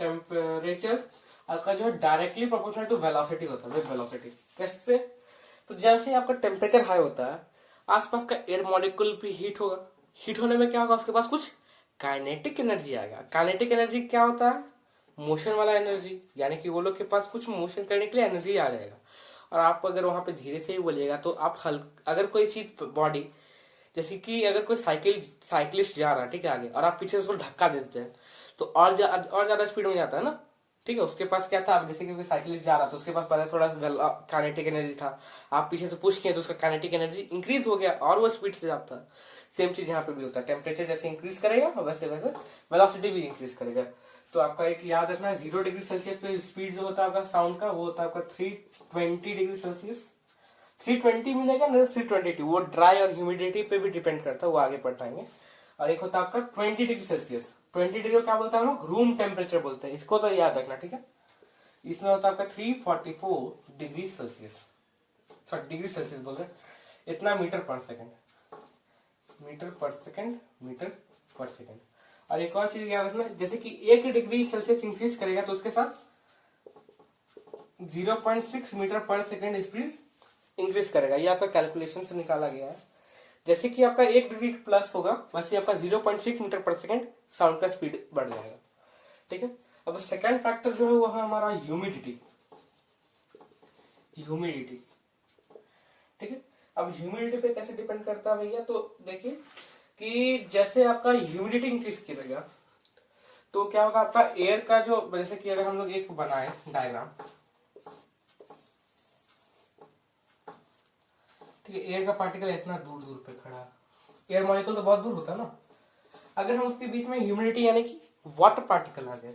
[SPEAKER 1] टेम्परेचर आपका जो है डायरेक्टली प्रोपोर्शनल टू वेलोसिटी होता है, वेलोसिटी। कैसे, तो जैसे आपका टेम्परेचर हाई होता है, आसपास का एयर मॉलिक्यूल भी हीट होगा। हीट होने में क्या होगा, उसके पास कुछ काइनेटिक एनर्जी आएगा। काइनेटिक एनर्जी क्या होता है, मोशन वाला एनर्जी, यानी कि वो लोग के पास कुछ मोशन करने के लिए एनर्जी आ जाएगा। और आप अगर वहां पे धीरे से ही बोलिएगा तो आप अगर कोई चीज बॉडी, जैसे कि अगर कोई साइकिलिस्ट जा रहा है, ठीक है, आगे, और आप पीछे से उसको धक्का दे देते हैं तो और ज्यादा स्पीड में जाता है ना। ठीक है, उसके पास क्या था, जैसे कि कोई साइकिलिस्ट जा रहा था, उसके पास पहले थोड़ा सा काइनेटिक एनर्जी था, आप पीछे से पुश किए तो उसका काइनेटिक एनर्जी इंक्रीज हो गया और वो स्पीड से जाता है। सेम चीज यहाँ पे भी होता है, टेम्परेचर जैसे इंक्रीज करेगा वैसे वैसे वेलोसिटी भी इंक्रीज करेगा। तो आपका एक याद रखना है, 0 डिग्री सेल्सियस पे स्पीड जो होता है आपका साउंड का, वो होता है आपका 320 डिग्री सेल्सियस। 320 मिलेगा ना, 322, वो ड्राई और ह्यूमिडिटी पे भी डिपेंड करता है, वो आगे पढ़ पाएंगे। और एक होता है आपका 20 डिग्री सेल्सियस। 20 डिग्री क्या बोलता है हम लोग, रूम टेम्परेचर बोलते हैं, इसको तो याद रखना। ठीक है, इसमें होता है आपका 344 degree Celsius, sorry degree Celsius बोल रहे हैं, इतना मीटर पर सेकेंड। और एक और चीज याद रखना, जैसे कि 1 डिग्री सेल्सियस इंक्रीज करेगा तो उसके साथ 0.6 मीटर पर सेकेंड स्पीड इंक्रीज करेगा। ये आपका कैलकुलेशन से निकाला गया है। जैसे कि आपका 1 डिग्री प्लस होगा, वैसे आपका 0.6 मीटर पर सेकेंड साउंड का स्पीड बढ़ जाएगा। ठीक है, अब सेकेंड फैक्टर जो है वो है हमारा ह्यूमिडिटी। ठीक है, अब ह्यूमिडिटी पे कैसे डिपेंड करता है भैया, तो देखिए कि जैसे आपका ह्यूमिडिटी इंक्रीज करेगा तो क्या होगा, आपका एयर का जो, जैसे कि अगर हम लोग एक बनाए डायग्राम, ठीक है, एयर का पार्टिकल इतना दूर दूर पे खड़ा है, एयर मॉलिक्यूल तो बहुत दूर होता है ना, अगर हम उसके बीच में ह्यूमिडिटी यानी कि वाटर पार्टिकल आ गए।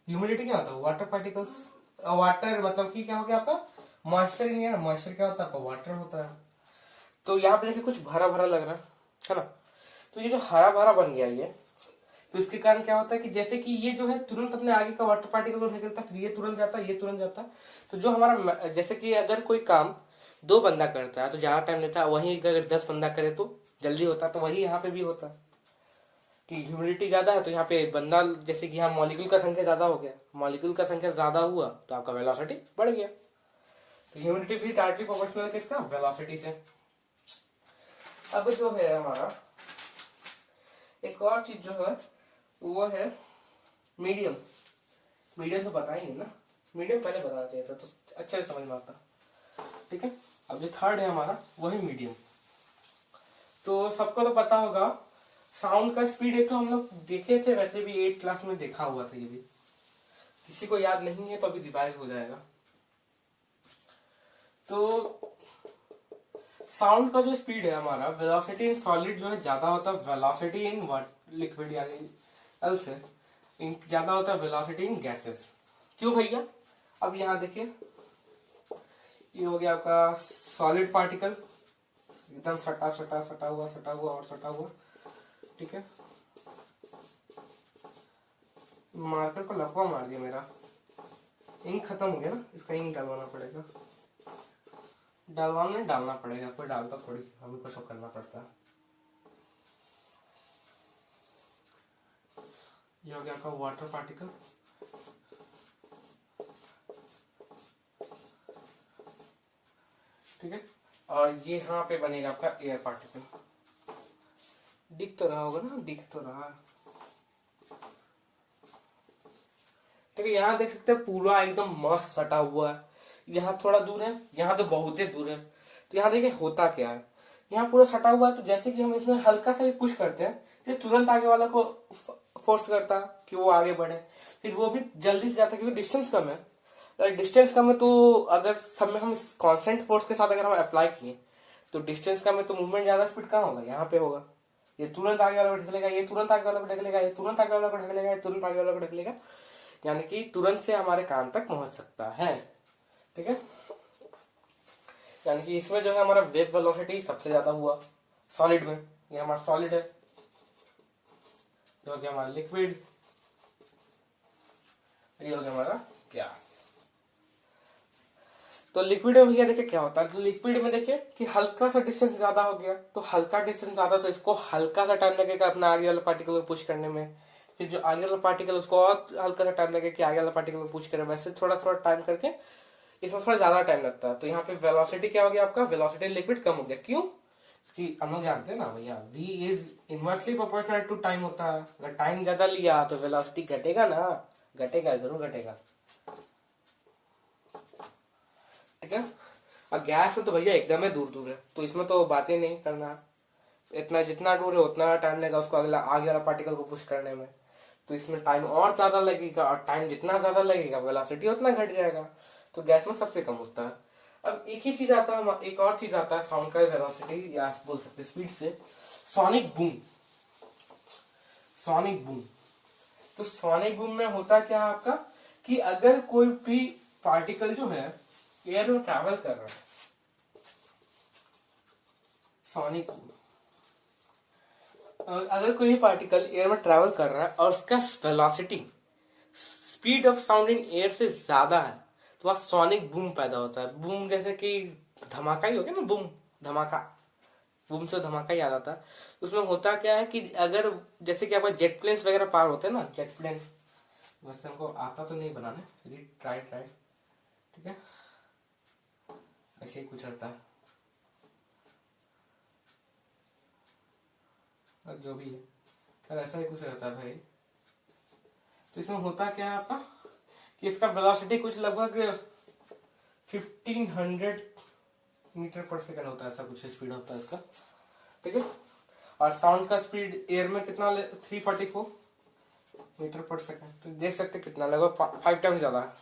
[SPEAKER 1] ह्यूमिडिटी क्या होता है, वाटर पार्टिकल्स, वाटर मतलब कि क्या हो गया आपका मॉइस्चर नहीं है, मॉइस्चर क्या होता है आपका वाटर होता है। तो यहाँ पे देखिए कुछ भरा भरा लग रहा है ना, तो ये जो हरा भरा बन गया ये, तो इसके कारण क्या होता है कि जैसे कि ये जो है तुरंत अपने आगे का वाटर पार्टिकल को धकेलता है, फिर ये तुरंत जाता है, ये तुरंत जाता है। तो जो हमारा, जैसे कि अगर कोई काम दो बंदा करता है तो ज्यादा टाइम लेता है, वहीं अगर 10 बंदा करे तो जल्दी होता है। तो वही यहाँ पे भी होता है कि ह्यूमिडिटी ज्यादा है तो यहाँ पे बंदा, जैसे कि यहाँ मॉलिक्यूल का संख्या ज्यादा हो गया, मॉलिक्यूल का संख्या ज्यादा हुआ तो आपका वेलोसिटी बढ़ गया। तो ह्यूमिडिटी भी डायरेक्टली प्रोपोर्शनल है किसका, वेलोसिटी से। अब जो है हमारा एक और चीज जो है वो है मीडियम। मीडियम तो पता ही नहीं ना, मीडियम पहले बताना चाहिए था तो अच्छे से समझ में आता। ठीक है, अब जो थर्ड है हमारा वो है मीडियम। तो सबको तो पता होगा साउंड का स्पीड है, तो हम लोग देखे थे, वैसे भी 8 क्लास में देखा हुआ था ये भी, किसी को याद नहीं है तो अभी रिवाइज हो जाएगा। तो साउंड का जो स्पीड है हमारा, वेलोसिटी इन सॉलिड जो है ज्यादा होता है वेलोसिटी इन लिक्विड यानी एल से ज्यादा होता है वेलोसिटी इन गैसेस। क्यों भैया? अब यहाँ देखिए, ये हो गया आपका सॉलिड पार्टिकल, एकदम सटा सटा सटा हुआ सटा हुआ और सटा हुआ। ठीक है, मार्कर को लकवा मार दिया मेरा, इंक खत्म हो गया ना, इसका इंक डलवाना पड़ेगा। डालना पड़ेगा, कोई डालता थोड़ी, हमें को सब करना पड़ता है। ये हो गया आपका वाटर पार्टिकल। ठीक है, और ये यहाँ पे बनेगा आपका एयर पार्टिकल। दिख तो रहा होगा ना, दिख तो रहा है। ठीक है, यहाँ देख सकते हैं पूरा एकदम मस्त सटा हुआ है। यहाँ थोड़ा दूर है, यहाँ तो बहुत ही दूर है। तो यहाँ देखिए होता क्या है, यहाँ पूरा सटा हुआ है, तो जैसे कि हम इसमें हल्का सा ही पुश करते हैं तो तुरंत आगे वाला को फोर्स करता है कि वो आगे बढ़े, फिर वो भी जल्दी से जाता है क्योंकि डिस्टेंस कम है। अगर डिस्टेंस कम है तो अगर सब में हम कांस्टेंट फोर्स के साथ अगर हम अप्लाई किए तो डिस्टेंस कम है तो मूवमेंट ज्यादा स्पीड कहाँ होगा, यहाँ पे होगा। ये तुरंत आगे वाला को ढकेलेगा, ये तुरंत आगे वाला को ढकेलेगा, ये तुरंत आगे वाला को ढकेलेगा, ये तुरंत आगे वाला को ढकेलेगा, यानी कि तुरंत से हमारे कान तक पहुंच सकता है। ठीक है, यानी कि इसमें जो है हमारा वेव वेलोसिटी सबसे ज्यादा हुआ सॉलिड में। ये हमारा सॉलिड है, जो कि हमारा लिक्विड, ये हो गया हमारा गैस। तो लिक्विड में भैया देखिए क्या होता है, तो लिक्विड में देखिए कि हल्का सा डिस्टेंस ज्यादा हो गया, तो हल्का डिस्टेंस ज्यादा तो इसको हल्का सा टाइम लगेगा अपना आगे वाले पार्टिकल को पुश करने में। फिर जो आगे वाला पार्टिकल उसको और हल्का सा टाइम लगेगा कि आगे वाला पार्टिकल को पुश करे, वैसे थोड़ा थोड़ा टाइम करके इसमें थोड़ा ज्यादा टाइम लगता है। तो यहाँ पे वेलोसिटी क्या हो गया आपका, वेलोसिटी लिक्विड कम हो गया। क्यों? कि हम लोग जानते हैं ना भैया, v is inversely proportional to time होता है। अगर टाइम ज्यादा लिया तो वेलोसिटी घटेगा ना, घटेगा, जरूर घटेगा। ठीक है, और गैस है तो भैया एकदम ही दूर दूर है, तो इसमें तो बातें नहीं करना, इतना जितना दूर है उतना टाइम लगेगा उसको अगला आगे वाला पार्टिकल को पुश करने में। तो इसमें टाइम और ज्यादा लगेगा, और टाइम जितना ज्यादा लगेगा वेलोसिटी उतना घट जाएगा। तो गैस में सबसे कम होता है। अब एक ही चीज आता है, एक और चीज आता है साउंड का वेलोसिटी या बोल सकते स्पीड से, सोनिक बूम। सोनिक बूम, तो सोनिक बूम में होता क्या है आपका कि अगर कोई भी पार्टिकल जो है एयर में ट्रैवल कर रहा है, सोनिक बूम, अगर कोई पार्टिकल एयर में ट्रैवल कर रहा है और उसका velocity speed of sound in air से ज्यादा है तो वहां सोनिक बूम पैदा होता है। बूम जैसे कि धमाका ही हो गया ना, बूम धमाका, बूम से धमाका ही याद आता है। उसमें होता क्या है कि अगर जैसे कि आपका जेट प्लेन्स वगैरह पार होते हैं ना, जेट प्लेन, वैसे हमको आता तो नहीं बनाने, फिर ट्राई। ठीक है, ऐसे ही कुछ रहता है, जो भी है खैर ऐसा ही कुछ रहता है भाई। तो इसमें होता क्या है आपका कि इसका वेलोसिटी कुछ लगभग 1500 मीटर पर सेकंड होता है, ऐसा कुछ स्पीड होता है इसका। ठीक है, और साउंड का स्पीड एयर में कितना 344 मीटर पर सेकंड। तो देख सकते कितना लगभग 5 टाइम्स ज्यादा है,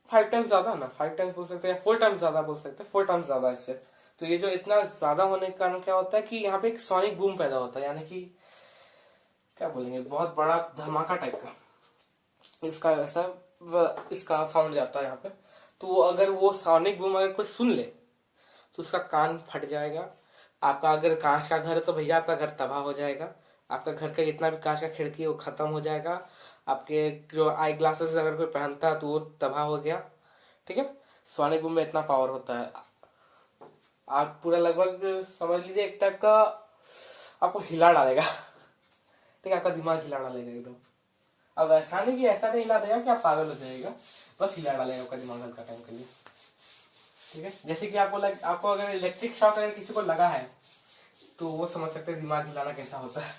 [SPEAKER 1] 5 टाइम्स ज्यादा ना, 5 टाइम्स बोल सकते हैं, 4 टाइम्स ज्यादा बोल सकते हैं, 4 टाइम्स ज्यादा इससे। तो ये जो इतना ज्यादा होने के कारण क्या होता है कि यहाँ पे एक सोनिक बूम पैदा होता है, यानी कि क्या बोलेंगे, बहुत बड़ा धमाका टाइप का इसका ऐसा इसका साउंड जाता है यहाँ पे। तो अगर वो सोनिक बूम अगर कोई सुन ले तो उसका कान फट जाएगा। आपका अगर कांच का घर है तो भैया आपका घर तबाह हो जाएगा, आपका घर का जितना भी कांच का खिड़की है वो खत्म हो जाएगा, आपके जो आई ग्लासेस अगर कोई पहनता है तो वो तबाह हो गया। ठीक है, सोनिक बूम में इतना पावर होता है, आप पूरा लगभग समझ लीजिए एक टाइप का आपको हिला डालेगा। ठीक है, आपका दिमाग हिला डालेगा एकदम। अब ऐसा नहीं कि ऐसा नहीं हिला देगा कि आप पागल हो जाएगा, बस हिला डालेगा आपका दिमाग हल्का टाइम के लिए। ठीक है, जैसे कि आपको अगर इलेक्ट्रिक शॉक अगर किसी को लगा है तो वो समझ सकते हैं दिमाग हिलाना कैसा होता है।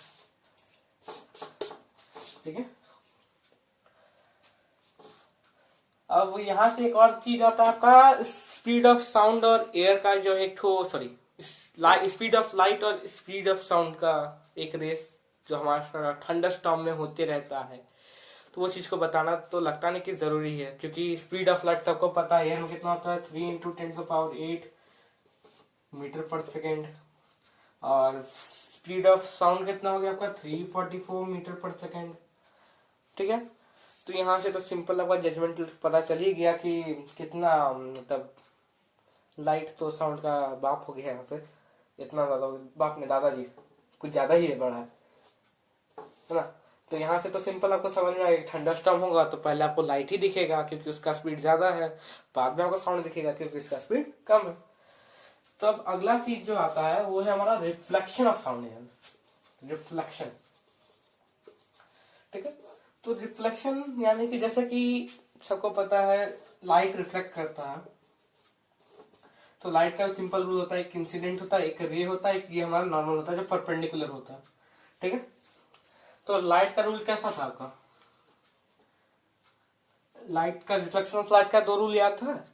[SPEAKER 1] ठीक है, अब यहाँ से एक और चीज आता है आपका स्पीड ऑफ साउंड और एयर का जो एक सॉरी स्पीड ऑफ लाइट और स्पीड ऑफ साउंड का एक रेस जो हमारा थंडर स्टॉर्म में होते रहता है। तो वो चीज को बताना तो लगता नहीं कि जरूरी है, क्योंकि स्पीड ऑफ लाइट सबको पता है, एयर में कितना होता है 3 × 10⁸ मीटर पर सेकेंड, और स्पीड ऑफ साउंड कितना हो गया आपका 344 मीटर पर सेकेंड। ठीक है, तो यहाँ से तो सिंपल आपका जजमेंट पता चल ही गया कि कितना मतलब लाइट तो साउंड का बाप हो गया यहाँ पे, इतना ज्यादा बाप में दादाजी कुछ ज्यादा ही बड़ा है ना। तो यहाँ से तो सिंपल आपको समझ में आएगा, थंडरस्टॉर्म होगा तो पहले आपको लाइट ही दिखेगा क्योंकि उसका स्पीड ज्यादा है, बाद में आपको साउंड दिखेगा क्योंकि उसका स्पीड कम है। तो अब अगला चीज जो आता है वो है हमारा रिफ्लेक्शन ऑफ साउंड, रिफ्लेक्शन। ठीक है, तो रिफ्लेक्शन यानी कि जैसे कि सबको पता है लाइट रिफ्लेक्ट करता है, तो लाइट का सिंपल रूल होता है, एक इंसिडेंट होता है, एक रे होता है, एक ये हमारा नॉर्मल होता है जो परपेंडिकुलर होता है। ठीक है, तो लाइट का रूल कैसा था आपका, लाइट का रिफ्लेक्शन ऑफ लाइट का दो रूल याद था।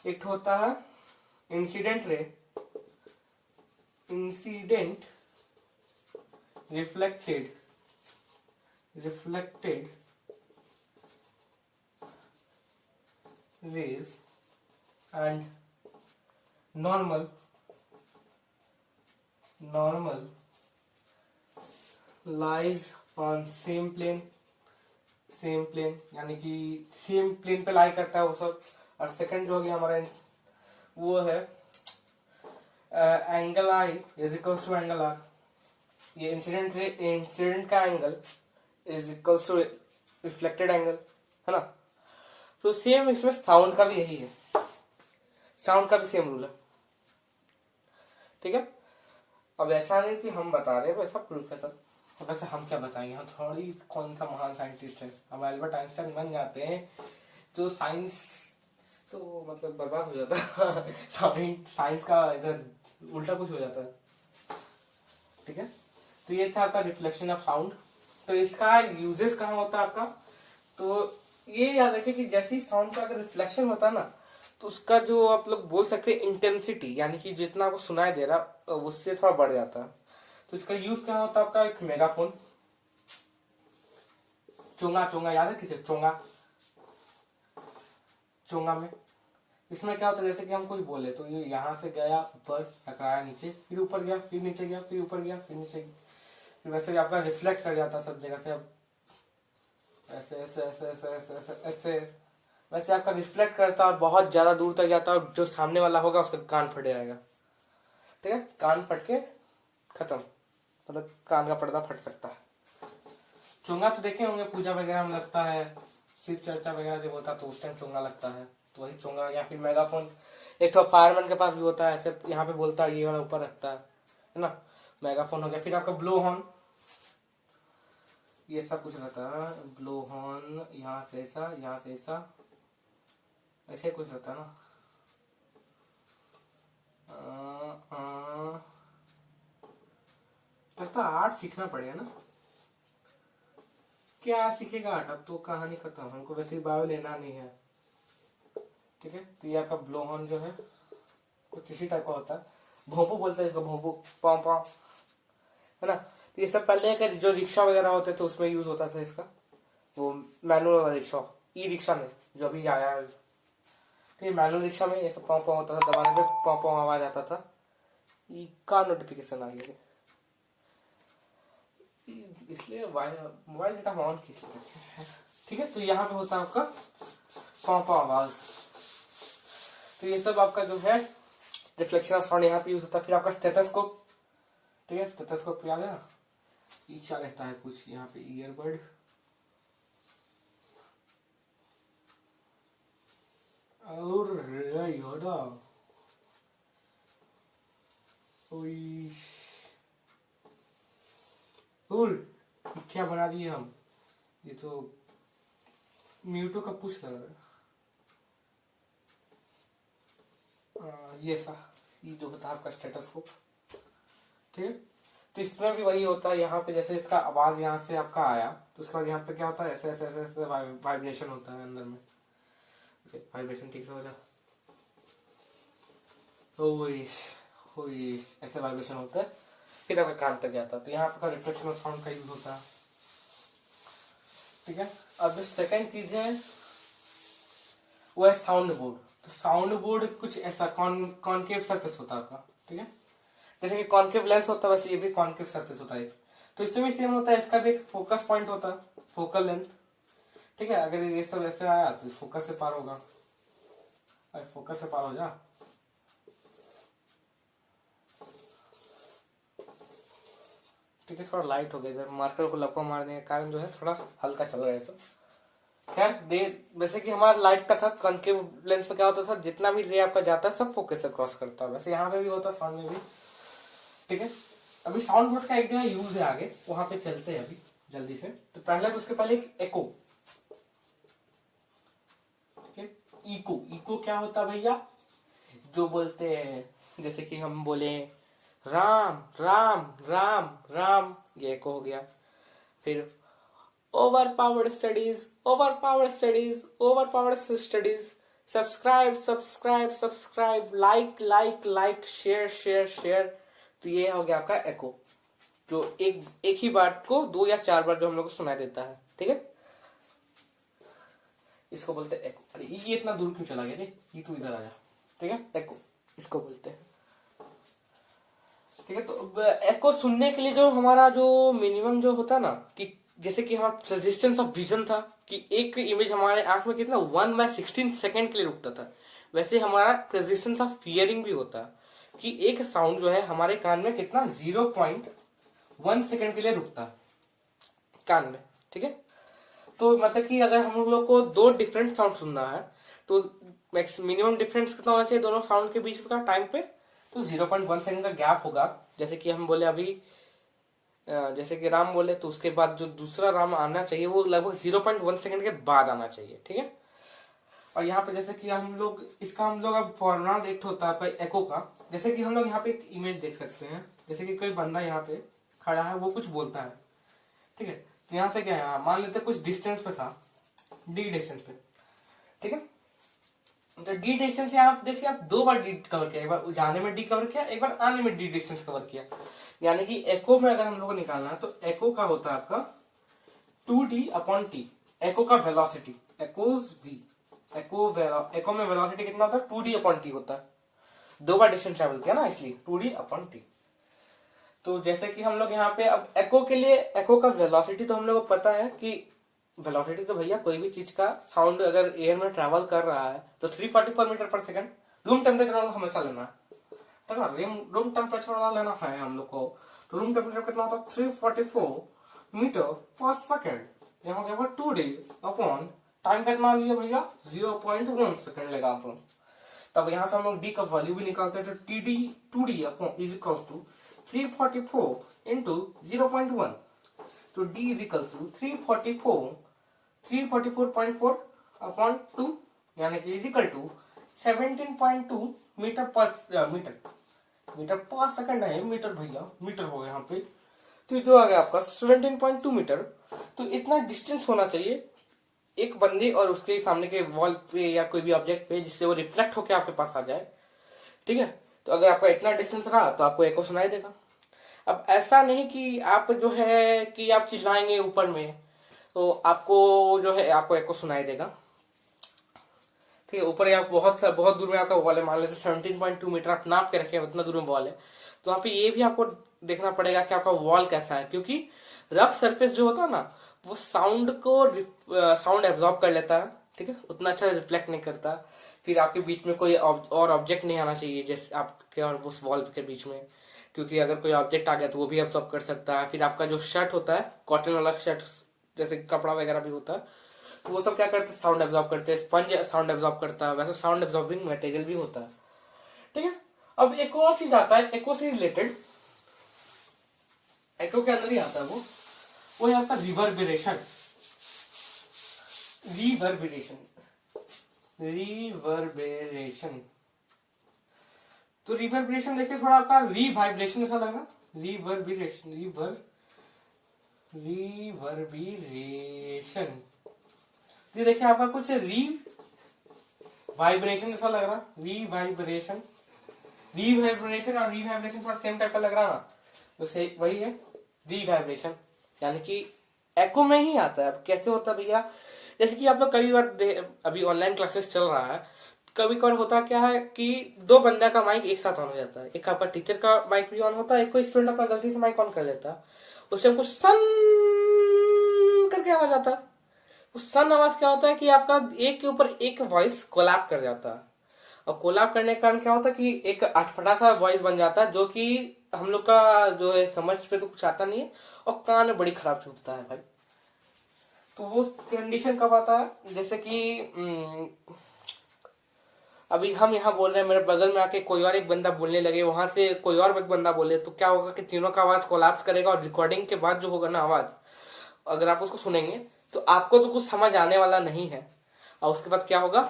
[SPEAKER 1] एक होता है incident ray, incident reflected rays and normal lies on same plane, यानी कि सेम प्लेन पे लाई करता है वो सब। और सेकंड जो हो गया हमारा वो है angle I is equals to angle R, ये इंसिडेंट का angle is equals to reflected angle, है ना। तो सेम इसमें साउंड का भी यही है, साउंड का भी सेम रूल है। ठीक है, अब ऐसा नहीं कि हम बता रहे हैं वैसा प्रूफ है सर, वैसे हम क्या बताएंगे, हम थोड़ी कौन सा महान साइंटिस्ट है, हम एल्बर्ट आइंस्टाइन बन जाते हैं तो साइंस तो मतलब बर्बाद हो जाता है। साइंस का इधर उल्टा कुछ हो जाता है। ठीक है, तो ये था आपका रिफ्लेक्शन ऑफ साउंड। तो इसका यूजेस कहाँ होता है आपका, तो ये याद रखिए कि जैसे ही साउंड का अगर रिफ्लेक्शन होता है ना, तो उसका जो आप लोग बोल सकते हैं इंटेंसिटी, यानी कि जितना आपको सुनाई दे रहा उससे थोड़ा बढ़ जाता है। तो इसका यूज क्या होता है आपका, एक मेगाफोन, चोंगा याद है किसे, चोंगा में इसमें क्या होता है, जैसे कि हम कुछ बोले तो ये यहाँ से गया ऊपर, टकराया नीचे, फिर ऊपर गया, फिर नीचे गया, फिर ऊपर गया, फिर नीचे गया, फिर वैसे आपका रिफ्लेक्ट कर जाता सब जगह से। अब ऐसे ऐसे ऐसे ऐसे ऐसे ऐसे ऐसे वैसे आपका रिफ्लेक्ट करता और बहुत ज्यादा दूर तक जाता और जो सामने वाला होगा उसका कान फट जाएगा। ठीक है, कान फट के खत्म, मतलब कान का पर्दा फट सकता है। चोंगा तो देखे होंगे पूजा वगैरह में लगता है, शिव चर्चा वगैरह जब होता है तो उस टाइम चोंगा लगता है, तो वही चोंगा। या फिर मेगाफोन, एक तो फायरमैन के पास भी होता है, ऐसे यहाँ पे बोलता है, ये वाला ऊपर रखता है ना, मेगाफोन हो गया। फिर आपका ब्लो हॉर्न, ये सब कुछ रहता है, ब्लो हॉर्न, यहाँ से ऐसा, यहाँ से ऐसा, ऐसे कुछ रहता है ना। लगता है आर्ट सीखना पड़ेगा ना, क्या सीखेगा आर्ट, अब तो कहानी खत्म, हमको वैसे ही बायो लेना नहीं है। ठीक है, तो ये आपका ब्लो हॉर्न जो है कुछ इसी टाइप का होता है, भोंपू बोलते हैं इसको, भोंपू पॉम पॉम, है ना। तो ये सब पहले का जो रिक्शा वगैरह होते थे उसमें यूज होता था इसका, वो मैनुअल वाला रिक्शा, ई रिक्शा में जो अभी आया है। फिर मैनुअल रिक्शा में ये सब पॉम पॉम होता था, दबाने पे पॉम पॉम आवाज आता था। ये का नोटिफिकेशन आ गया, इसलिए मोबाइल डेटा ऑन कीजिए। ठीक है, तो यहाँ पे होता है आपका पॉम पॉम आवाज। तो ये सब आपका जो है रिफ्लेक्शन ऑफ साउंड यहाँ पे यूज होता है। फिर आपका स्टेथोस्कोप, ठीक है, स्टेथोस्कोप याद है ना, क्या रहता है कुछ यहाँ पे, ईयरबड, और योदा ओई और क्या बना दिए हम, ये तो म्यूटो का पुश लग रहा है। ये सा ये जो होता है आपका स्टेटस्कोप, ठीक है। तो इसमें भी वही होता है, यहाँ पे जैसे इसका आवाज यहाँ से आपका आया तो उसके बाद यहाँ पे क्या होता है, ऐसे ऐसे ऐसे ऐसे वाइब्रेशन होता है अंदर में, वाइब्रेशन ठीक से हो जाए, ऐसे वाइब्रेशन होता है, फिर आपका कान तक जाता है। तो यहाँ पे रिफ्लेक्शन ऑफ साउंड का यूज होता है, ठीक है। अब जो सेकंड चीज है वो है साउंड बोर्ड। तो साउंड बोर्ड कुछ ऐसा कॉनकेव सरफेस होता है आपका, ठीक है। जैसे कि कॉनकेव लेंस होता है वैसे ये भी कॉनकेव सरफेस होता है। तो इसमें भी सेम होता है, इसका भी एक फोकस पॉइंट होता है, फोकल लेंथ, ठीक है। अगर ये सब ऐसे आया तो फोकस से पार होगा, अरे फोकस से पार हो जा, ठीक है। थोड़ा लाइट हो गया, मार्कर को लपका मारने के कारण जो है थोड़ा हल्का चल रहा है। तो खैर दे वैसे कि हमारा लाइट का था, कॉनकेव लेंस में क्या होता था, जितना भी रे आपका जाता है सब फोकस से क्रॉस करता है। वैसे यहाँ पे भी होता है, साउंड में भी, ठीक है। अभी साउंड बोर्ड का एक जगह यूज है आगे, वहां पे चलते हैं अभी जल्दी से। तो पहले तो उसके पहले एक एको, ठीक है। इको, इको क्या होता है भैया, जो बोलते हैं जैसे कि हम बोले राम राम राम राम, ये एको हो गया। फिर over powered studies, over powered studies, over powered studies, subscribe subscribe subscribe, like like like, share share share. तो ये हो गया आपका एको, जो एक ही बात को 2 या 4 बार जो हम लोग को सुनाई देता है, ठीक है। इसको बोलते हैं एको। अरे ये इतना दूर क्यों चला गया जी, ये तू इधर आ जा, ठीक है। एको इसको बोलते हैं, ठीक है। तो एको सुनने के लिए जो हमारा जो मिनिमम जो होता है ना, कि जैसे कि हमारा रेजिस्टेंस ऑफ विजन था कि एक इमेज हमारे आंख में कितना 1/16 सेकेंड के लिए रुकता था, वैसे हमारा रेजिस्टेंस ऑफ हियरिंग भी होता है कि एक साउंड जो है हमारे कान में कितना 0.1 सेकेंड के लिए रुकता है कान में, ठीक है। तो मतलब कि अगर हम लोग को 2 डिफरेंट साउंड सुनना है तो मिनिमम डिफरेंस कितना होना चाहिए दोनों साउंड के बीच का टाइम पे, तो 0.1 सेकंड का गैप होगा। जैसे कि हम बोले अभी जैसे कि राम बोले तो उसके बाद जो दूसरा राम आना चाहिए वो लगभग 0.1 सेकंड के बाद आना चाहिए, ठीक है। और यहाँ पे जैसे कि हम लोग इसका हम लोग अब फॉर्मूला देखते होता है एको का। जैसे कि हम लोग यहाँ पे एक इमेज देख सकते हैं, जैसे कि कोई बंदा यहाँ पे खड़ा है, वो कुछ बोलता है, ठीक है। तो यहाँ से क्या है, मान लेते कुछ डिस्टेंस पे था, डी डिस्टेंस पे, ठीक है। तो डी डिस्टेंस यहाँ आप देखिए, आप 2 बार डी कवर किया, एक बार जाने में डी कवर किया, एक बार आने में डी डिस्टेंस कवर किया। यानी कि एको में अगर हम लोग को निकालना है तो एको का होता है आपका 2D/T, एको का वेलोसिटी, एकोज डी, एको में वेलोसिटी कितना होता है 2D/T होता है, 2 बार डिस्टेंस ट्रेवल किया ना, इसलिए 2D/T। तो जैसे कि हम लोग यहाँ पे अब एको के लिए, एको का वेलोसिटी तो हम लोग को पता है कि वेलोसिटी तो भैया कोई भी चीज का साउंड अगर एयर में ट्रैवल कर रहा है तो 344 metre per second. Room temperature वाला हमेशा लेना है, तो ना रूम टेम्परेचर वाला लेना है हम लोग को। तो रूम टेम्परेचर कितना होता है 344 मीटर पर सेकंड। यहाँ हो गया 2D/ टाइम कितना लिया भैया 0.1 सेकंड लेगा आप लोग। तब यहाँ से हम लोग डी का वैल्यू भी निकालते हैं, तो TD 2D is equal to 344 into 0.1, तो D इज इक्वल टू 344.4/2, यानी कि is equal to 17.2 metre per metre per second है, मीटर भैया, मीटर हो गया यहाँ पे। तो जो आ गया आपका 17.2 मीटर। तो इतना डिस्टेंस होना चाहिए एक बंदे और उसके सामने के वॉल पे या कोई भी ऑब्जेक्ट पे, जिससे वो रिफ्लेक्ट होकर आपके पास आ जाए, ठीक है। तो अगर आपका इतना डिस्टेंस रहा तो आपको एको सुनाई देगा। अब ऐसा नहीं कि आप जो है कि आप चिल्लाएंगे ऊपर में तो आपको जो है आपको एको सुनाई देगा, ठीक है। ऊपर आप बहुत दूर में आपका वॉल है, मान लेते 17.2 मीटर आप नाप के रखे उतना दूर में वॉल है, तो वहां पे ये भी आपको देखना पड़ेगा कि आपका वॉल कैसा है, क्योंकि रफ सरफेस जो होता है ना वो साउंड एब्जॉर्ब कर लेता है, ठीक है, उतना अच्छा रिफ्लेक्ट नहीं करता। फिर आपके बीच में कोई और ऑब्जेक्ट नहीं आना चाहिए जैसे आपके और उस वॉल के बीच में, क्योंकि अगर कोई ऑब्जेक्ट आ गया तो वो भी एब्जॉर्ब कर सकता है। फिर आपका जो शर्ट होता है कॉटन वाला शर्ट, जैसे कपड़ा वगैरह भी होता है, तो वो सब क्या करते हैं, साउंड एब्जॉर्ब करते हैं। स्पंज साउंड एब्जॉर्ब करता है, वैसे साउंड एब्जॉर्बिंग मटेरियल भी होता है। ठीक है, अब एक और चीज आता है एको से रिलेटेड, एको के अंदर ही आता है वो है आपका रिवर्बरेशन। रिवर्बरेशन रिवर्बरेशन तो रिवर्बरेशन देखिए थोड़ा आपका रीवाइब्रेशन ऐसा लग रहा, रिवर्बरेशन रिवर्बरेशन तो देखिए आपका कुछ वाइब्रेशन ऐसा लग रहा, रीवाइब्रेशन रीवाइब्रेशन और रीवाइब्रेशन थोड़ा सेम टाइप का लग रहा ना, तो वही है रीवाइब्रेशन, यानी कि एको में ही आता है। अब कैसे होता है भैया, जैसे कि आप लोग कई बार अभी ऑनलाइन क्लासेस चल रहा है, कभी कभार होता क्या है कि दो बंदा का माइक एक साथ ऑन हो जाता है, एक आपका टीचर का माइक भी ऑन होता है, एक कोई स्टूडेंट अपना गलती से माइक ऑन कर लेता है, उस टाइम कुछ सन करके आवाज आता है। उस सन आवाज क्या होता है कि आपका एक के ऊपर एक वॉइस कोलैप कर जाता है, और कोलैप करने के कारण क्या होता है कि एक अटपटा सा वॉइस बन जाता है, जो कि हम लोग का जो है समझ पे तो कुछ आता नहीं है, और कान में बड़ी खराब चुभता है भाई। तो वो कंडीशन कब आता है, जैसे कि अभी हम यहाँ बोल रहे हैं, मेरे बगल में आके कोई और एक बंदा बोलने लगे, वहां से कोई और एक बंदा बोले, तो क्या होगा कि तीनों का आवाज कोलैप्स करेगा, और रिकॉर्डिंग के बाद जो होगा ना आवाज, अगर आप उसको सुनेंगे तो आपको तो कुछ समझ आने वाला नहीं है, और उसके बाद क्या होगा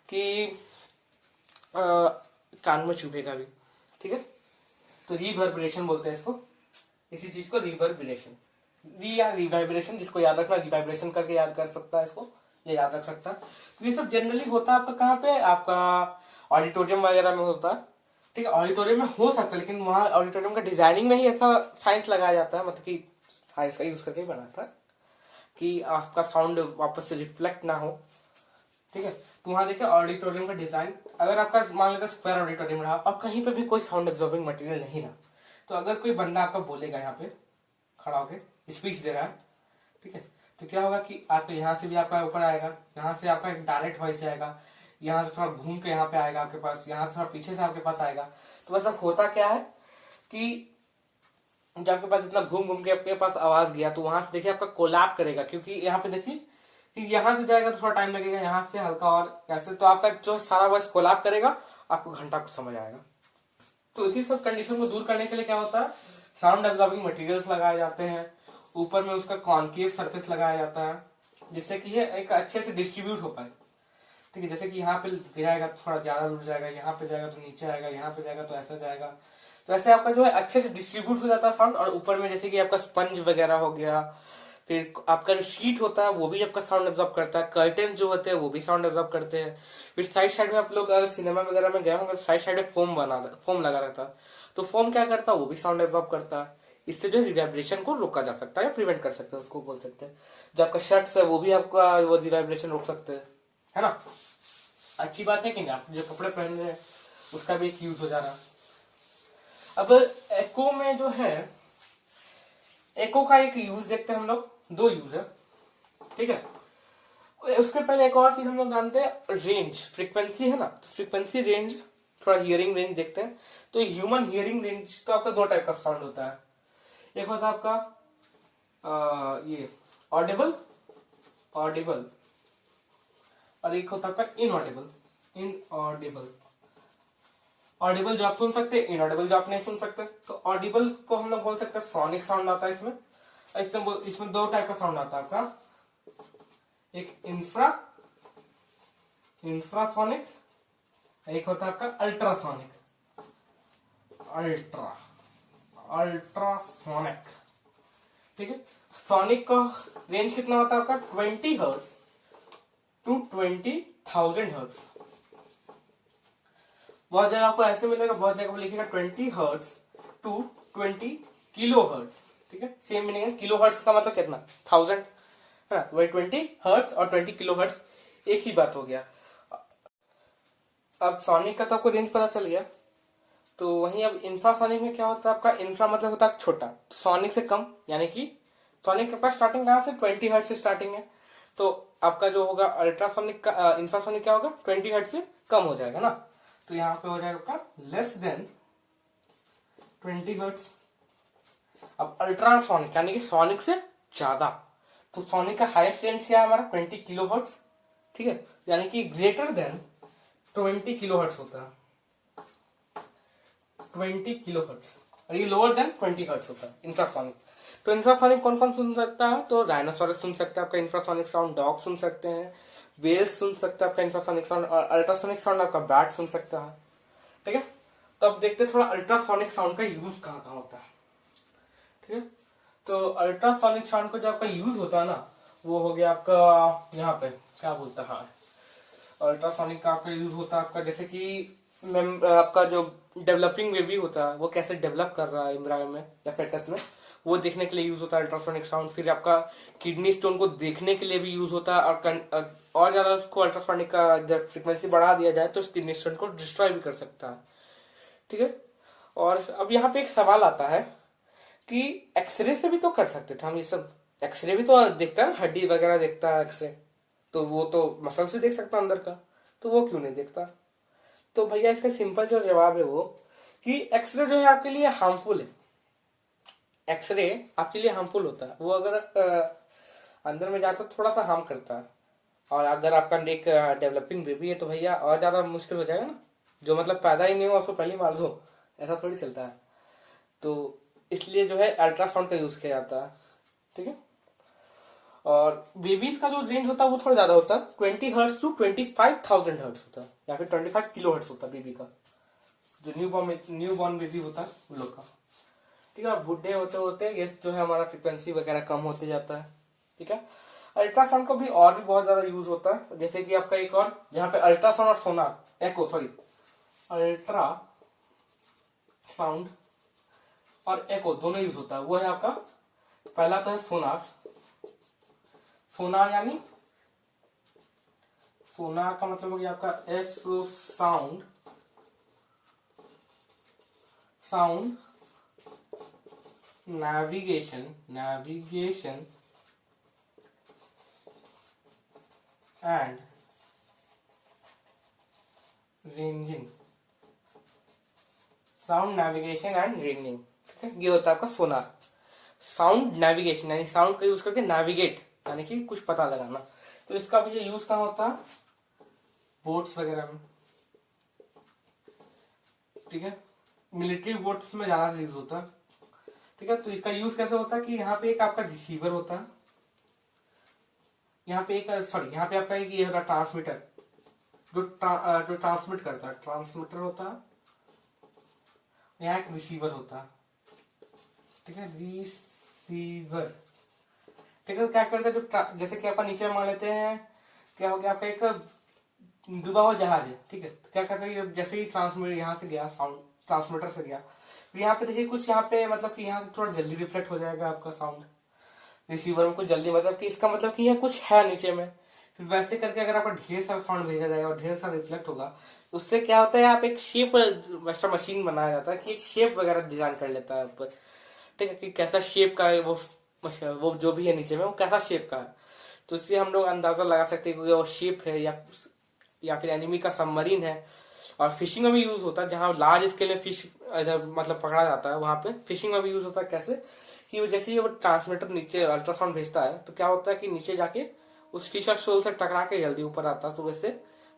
[SPEAKER 1] कि कान में चुभेगा भी। ठीक है, तो रिवर्बरेशन बोलते हैं इसको, इसी चीज को रिवर्बरेशन या रिवाइब्रेशन, जिसको याद रखना रिवाइब्रेशन करके याद कर सकता है, इसको ये याद रख सकता है। तो ये सब जनरली होता है आपका कहाँ पे, आपका ऑडिटोरियम वगैरह में होता है। ठीक है, ऑडिटोरियम में हो सकता है, लेकिन वहाँ ऑडिटोरियम का डिजाइनिंग में ही ऐसा साइंस लगाया जाता है, मतलब कि साइंस का यूज करके ही बनाता है कि आपका साउंड वापस से रिफ्लेक्ट ना हो। ठीक है, तो वहां देखिए ऑडिटोरियम का डिजाइन, अगर आपका मान लेते स्क्वायर ऑडिटोरियम रहा और कहीं पे भी कोई साउंड एब्जॉर्बिंग मटेरियल नहीं रहा, तो अगर कोई बंदा आपका बोलेगा यहाँ पे खड़ा होकर स्पीच दे रहा है, ठीक है, तो क्या होगा कि आपके यहाँ से भी आपका ऊपर आएगा, यहाँ से आपका एक डायरेक्ट वॉइस आएगा, यहाँ से थोड़ा घूम के यहाँ पे आएगा आपके पास, यहाँ से थोड़ा पीछे से आपके पास आएगा। तो बस अब होता क्या है कि जब आपके पास इतना घूम घूम के आपके पास आवाज गया, तो वहां से देखिए आपका कोलैप करेगा, क्योंकि यहाँ पे देखिए कि यहाँ से जाएगा तो थोड़ा टाइम लगेगा, यहाँ से हल्का और कैसे, तो आपका जो सारा वॉइस कोलैप करेगा, आपको घंटा कुछ समझ आएगा। तो इसी सब कंडीशन को दूर करने के लिए क्या होता है, साउंड एब्जॉर्बिंग मटेरियल्स लगाए जाते हैं, ऊपर में उसका कॉन्केव सरफेस लगाया जाता है, जिससे कि ये एक अच्छे से डिस्ट्रीब्यूट हो पाए। ठीक है, जैसे कि यहाँ पे गिराएगा तो थोड़ा ज्यादा दूर जाएगा, यहाँ पे जाएगा तो नीचे आएगा, यहाँ पे जाएगा तो ऐसा जाएगा, तो ऐसे आपका जो है अच्छे से डिस्ट्रीब्यूट हो जाता है साउंड। और ऊपर में जैसे कि आपका स्पंज वगैरह हो गया, फिर आपका जो शीट होता है वो भी आपका साउंड एब्जॉर्ब करता है, कर्टेन जो होते हैं वो भी साउंड एब्जॉर्ब करते हैं। फिर साइड साइड में आप लोग अगर सिनेमा वगैरह में गए होंगे तो साइड साइड में फोम लगा रहता है, तो फोम क्या करता है, वो भी साउंड एब्जॉर्ब करता है। इससे जो रिवाइब्रेशन को रोका जा सकता है या प्रिवेंट कर सकते हैं, उसको बोल सकते हैं। जो आपका शर्ट्स है वो भी आपका वो रिवाइब्रेशन रोक सकते हैं, है ना। अच्छी बात है कि नहीं, आप जो कपड़े पहन रहे हैं उसका भी एक यूज हो जा रहा है। अब एको में जो है, एको का एक यूज देखते हैं हम लोग, दो यूज है। ठीक है, उसके पहले एक और चीज हम लोग जानते हैं, रेंज, फ्रीक्वेंसी है ना, तो फ्रीक्वेंसी रेंज, थोड़ा हियरिंग रेंज देखते हैं। तो ह्यूमन हियरिंग रेंज तो आपका दो टाइप का साउंड होता है, एक होता है आपका ये ऑडिबल ऑडिबल, और एक होता है आपका इनऑडिबल इनऑडिबल। ऑडिबल जो आप सुन सकते हैं, इनऑडिबल जो आप नहीं सुन सकते। तो ऑडिबल को हम लोग बोल सकते हैं सोनिक साउंड आता है इसमें। इसमें दो टाइप का साउंड आता है आपका, एक इंफ्रासोनिक, एक होता है आपका अल्ट्रासोनिक, अल्ट्रासोनिक। ठीक है, सोनिक का रेंज कितना होता है आपका 20 हर्ट्ज टू 20,000 हर्ट्ज। बहुत जगह आपको ऐसे मिलेगा, बहुत जगह पर लिखेगा 20 हर्ट्ज टू 20 किलो हर्ट्ज। ठीक है, सेम मीनिंग है। किलो हर्ट्ज का मतलब कितना, 1000 है ना, तो वही 20 हर्ट्ज और 20 किलो हर्ट्ज एक ही बात हो गया। अब सोनिक का तो आपको रेंज पता चल गया, तो वहीं अब इंफ्रासोनिक में क्या होता है आपका, इंफ्रा मतलब होता है छोटा, सोनिक से कम, यानी कि सोनिक के पास स्टार्टिंग कहां से 20 हर्ट्ज से स्टार्टिंग है, तो आपका जो होगा अल्ट्रासोनिक का इंफ्रासोनिक क्या होगा 20 हर्ट्ज से कम हो जाएगा ना, तो यहाँ पे हो जाएगा आपका लेस देन 20 हर्ट्ज। अब अल्ट्रासोनिक यानी कि सोनिक से ज्यादा, तो सोनिक का हाईएस्ट रेंज क्या है हमारा 20 किलो हर्ट्ज, ठीक है, यानी कि ग्रेटर देन 20 किलो हर्ट्ज होता है, 20 किलो हर्ट्ज, और ये लोअर देन 20 हर्ट्ज होता है इंफ्रासोनिक। तो इंफ्रासोनिक कौन कौन सुन सकता है, तो राइनोसोरस सुन सकता है आपका इंफ्रासोनिक साउंड, डॉग सुन सकते हैं, वेल्स सुन सकता है आपका इंफ्रासोनिक साउंड, और अल्ट्रासोनिक साउंड आपका बैट सुन सकता है, ठीक है। तो अब देखते हैं थोड़ा अल्ट्रासोनिक साउंड का यूज कहाँ कहाँ होता है, ठीक है। तो अल्ट्रासोनिक साउंड का जो आपका यूज होता है ना, वो हो गया आपका यहाँ पे क्या बोलता है, हाँ, अल्ट्रासोनिक का आपका यूज होता है आपका जैसे कि आपका जो डेवलपिंग बेबी होता है वो कैसे डेवलप कर रहा है एम्ब्रायो में या फेटस में, वो देखने के लिए यूज होता है अल्ट्रासोनिक साउंड। फिर आपका किडनी स्टोन को देखने के लिए भी यूज होता है, और ज्यादा उसको अल्ट्रासोनिक का जब फ्रिक्वेंसी बढ़ा दिया जाए तो किडनी स्टोन को डिस्ट्रॉय भी कर सकता है, ठीक है। और अब यहाँ पे एक सवाल आता है कि एक्सरे से भी तो कर सकते थे हम ये सब, एक्सरे भी तो देखता है, हड्डी वगैरह देखता है एक्सरे, तो वो तो मसल्स भी देख सकता है अंदर का, तो वो क्यों नहीं देखता। तो भैया इसका सिंपल जो जवाब है वो कि एक्सरे जो है आपके लिए हार्मफुल है, एक्सरे आपके लिए हार्मफुल होता है, वो अगर अंदर में जाता तो थोड़ा सा हार्म करता है, और अगर आपका एक डेवलपिंग बेबी है तो भैया और ज्यादा मुश्किल हो जाएगा ना, जो मतलब पैदा ही नहीं हुआ उसको पहले मार दो, ऐसा थोड़ी चलता है। तो इसलिए जो है अल्ट्रासाउंड का यूज किया जाता है, ठीक है। और बेबीज का जो रेंज होता है वो थोड़ा ज्यादा होता है, 20 हर्ट्ज टू 25,000 हर्ट्ज होता है, या फिर 25 किलो हर्ट्ज होता है बेबी का, जो न्यू बॉर्न बेबी होता है उन लोग का, ठीक है। बुढ़े होते होते ये जो है हमारा फ्रिक्वेंसी वगैरह कम होते जाता है, ठीक है। अल्ट्रासाउंड का भी और भी बहुत ज्यादा यूज होता है, जैसे कि आपका एक और जहाँ पे अल्ट्रासाउंड और सोनार अल्ट्रा साउंड और एको दोनों यूज होता है, वो है आपका पहला तो है सोनार। सोनार यानी सोनार का मतलब हो गया आपका एसो sound, sound navigation and ranging, sound navigation and ranging, ठीक है। ये होता है आपका सोनार। साउंड नेविगेशन यानी साउंड का यूज करके नेविगेट यानी कि कुछ पता लगाना, तो इसका भी यूज कहाँ होता है, बोट्स वगैरह में, ठीक है, मिलिट्री बोट्स में ज्यादा यूज होता है, ठीक है। तो इसका यूज कैसे होता है कि यहाँ पे एक आपका रिसीवर होता है, यहाँ पे एक यहाँ पे आपका एक ये होता है ट्रांसमीटर, जो ट्रांसमिट करता है, ट्रांसमीटर होता है, यहाँ एक रिसीवर होता है, ठीक है, रिसीवर, ठीक है। क्या करता है जो जैसे कि आपका नीचे मान लेते हैं क्या हो गया आपका एक डूबा हुआ जहाज है, ठीक है, तो क्या करता है जैसे ही ट्रांसमीटर यहाँ से गया, साउंड ट्रांसमीटर से गया, फिर यहाँ पे देखिए कुछ यहाँ पे मतलब कि यहाँ से थोड़ा जल्दी रिफ्लेक्ट हो जाएगा आपका साउंड रिसीवर में, कुछ जल्दी, मतलब कि इसका मतलब कि यह कुछ है नीचे में, फिर वैसे करके अगर आपका ढेर सारा साउंड भेजा जाएगा और ढेर सारा रिफ्लेक्ट होगा, उससे क्या होता है यहाँ पे एक शेप एक्स्ट्रा मशीन बनाया जाता है कि एक शेप वगैरह डिजाइन कर लेता है ऊपर, ठीक है, कि कैसा शेप का है वो जो भी है नीचे में वो कैसा शेप का है, तो इससे हम लोग अंदाजा लगा सकते हैं कि वो शेप है या फिर एनिमी का सबमरीन है। और फिशिंग में भी यूज होता है, जहां लार्ज स्केल में फिश इधर मतलब पकड़ा जाता है, वहां पे फिशिंग में भी यूज होता है। कैसे कि जैसे ही वो ट्रांसमीटर नीचे अल्ट्रासाउंड भेजता है तो क्या होता है कि नीचे जाके उस फिश और शोल से टकरा के जल्दी ऊपर आता है, तो वैसे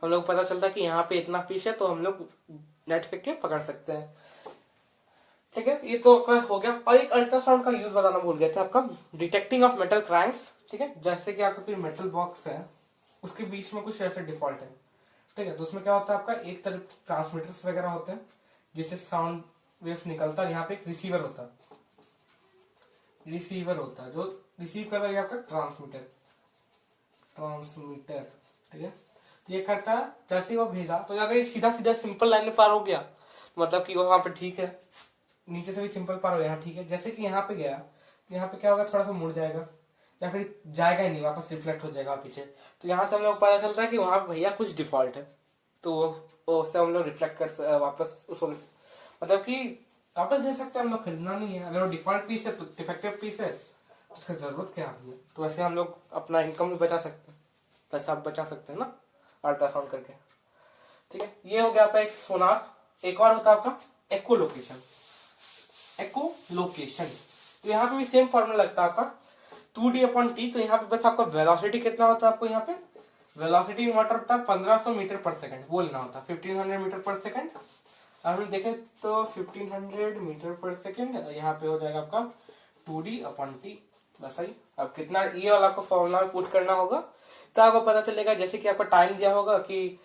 [SPEAKER 1] हम लोग पता चलता है कि यहाँ पे इतना फिश है, तो हम लोग नेट फेंक के पकड़ सकते हैं, ठीक है। ये तो हो गया। और एक अल्ट्रासाउंड का यूज बताना भूल गया था आपका, डिटेक्टिंग ऑफ मेटल क्रैंक्स, ठीक है। जैसे कि आपका कोई मेटल बॉक्स है, उसके बीच में कुछ ऐसे डिफॉल्ट है, ठीक है, तो उसमें क्या होता है आपका एक तरफ ट्रांसमीटर्स वगैरह होते हैं जिससे साउंड वेव्स निकलता है, यहाँ पे एक रिसीवर होता है, जो रिसीव कर रहा है आपका ट्रांसमीटर, ठीक है। तो ये करता है जैसे ही वो भेजा, तो अगर ये सीधा सीधा सिंपल लाइन में पार हो गया मतलब कि वहां पे ठीक है, नीचे से भी सिंपल पार हो गया ठीक है। जैसे कि यहाँ पे गया तो यहाँ पे क्या होगा, थोड़ा सा मुड़ जाएगा या फिर जाएगा ही नहीं, वापस रिफ्लेक्ट हो जाएगा पीछे, तो यहाँ से हम लोग पता चलता है कि वहां भैया कुछ डिफॉल्ट है, तो वो उससे हम लोग रिफ्लेक्ट कर वापस उसको मतलब कि वापस दे सकते हैं हम लोग, खरीदना नहीं है। अगर वो डिफॉल्ट पीस है तो डिफेक्टिव पीस है, उसका जरूरत क्या है, तो ऐसे हम लोग अपना इनकम भी बचा सकते हैं, पैसा बचा सकते हैं ना अल्ट्रासाउंड करके, ठीक है। ये हो गया आपका एक सोनार। एक और होता है आपका एको लोकेशन, तो यहाँ पे भी सेम फॉर्मूला लगता है आपका 2d/t। तो यहाँ पे बस आपका वेलोसिटी कितना होता है, आपको यहाँ पे वेलोसिटी इन वाटर होता है 1500 मीटर पर सेकंड, वो लेना होता है 1500 मीटर पर सेकंड। अब हम देखें तो 1500 मीटर पर सेकंड यहाँ पे हो जाएगा आपका 2d/t, बस सही। अब कितना ये वाला आपको फॉर्मूला में पुट करना होगा तो आपको पता चलेगा, जैसे कि आपको टाइम दिया होगा कि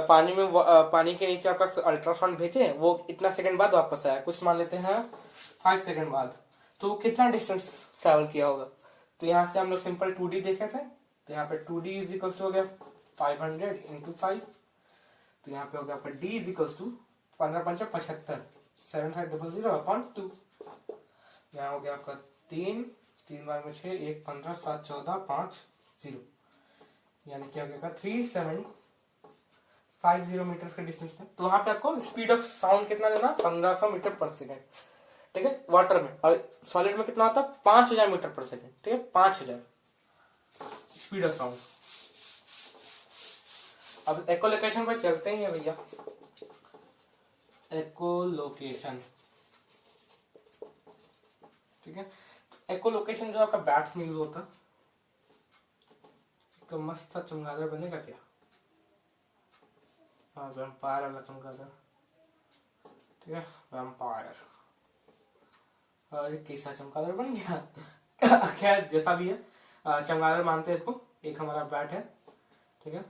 [SPEAKER 1] पानी में पानी के नीचे आपका अल्ट्रासाउंड भेजे, वो इतना सेकंड बाद वापस आया, कुछ मान लेते हैं 5 सेकंड बाद, तो वो कितना डिस्टेंस ट्रेवल किया होगा। तो यहाँ से हम लोग सिंपल 2d देखे थे, तो यहाँ पे 2d इज इक्वल टू हो गया 500 इंटू 5। तो यहाँ पे हो गया आपका d इज इक्वल टू 15×5 = 75, 7500/2। यहाँ हो गया आपका 3 3 बार में 6, 1 15 7 14 5 0, यानी कि हो गया 3750 मीटर के डिस्टेंस में। तो वहां पे आपको स्पीड ऑफ साउंड कितना लेना, 1500 मीटर पर सेकेंड, ठीक है, वाटर में। और सॉलिड में कितना होता है, 5000 मीटर पर सेकेंड, ठीक है, 5000 स्पीड ऑफ साउंड। अब एकोलोकेशन पर चलते ही है भैया। एकोलोकेशन, ठीक है। एकोलोकेशन जो आपका बैट्स में यूज होता है, तो मस्त चमगादड़ बनेगा क्या, हाँ वैम्पायर वाला चमगादड़, ठीक है, वैम्पायर। और कैसा चमगादड़ बन गया खैर जैसा भी है, चमगादड़ मानते हैं इसको। एक हमारा बैट है, ठीक है।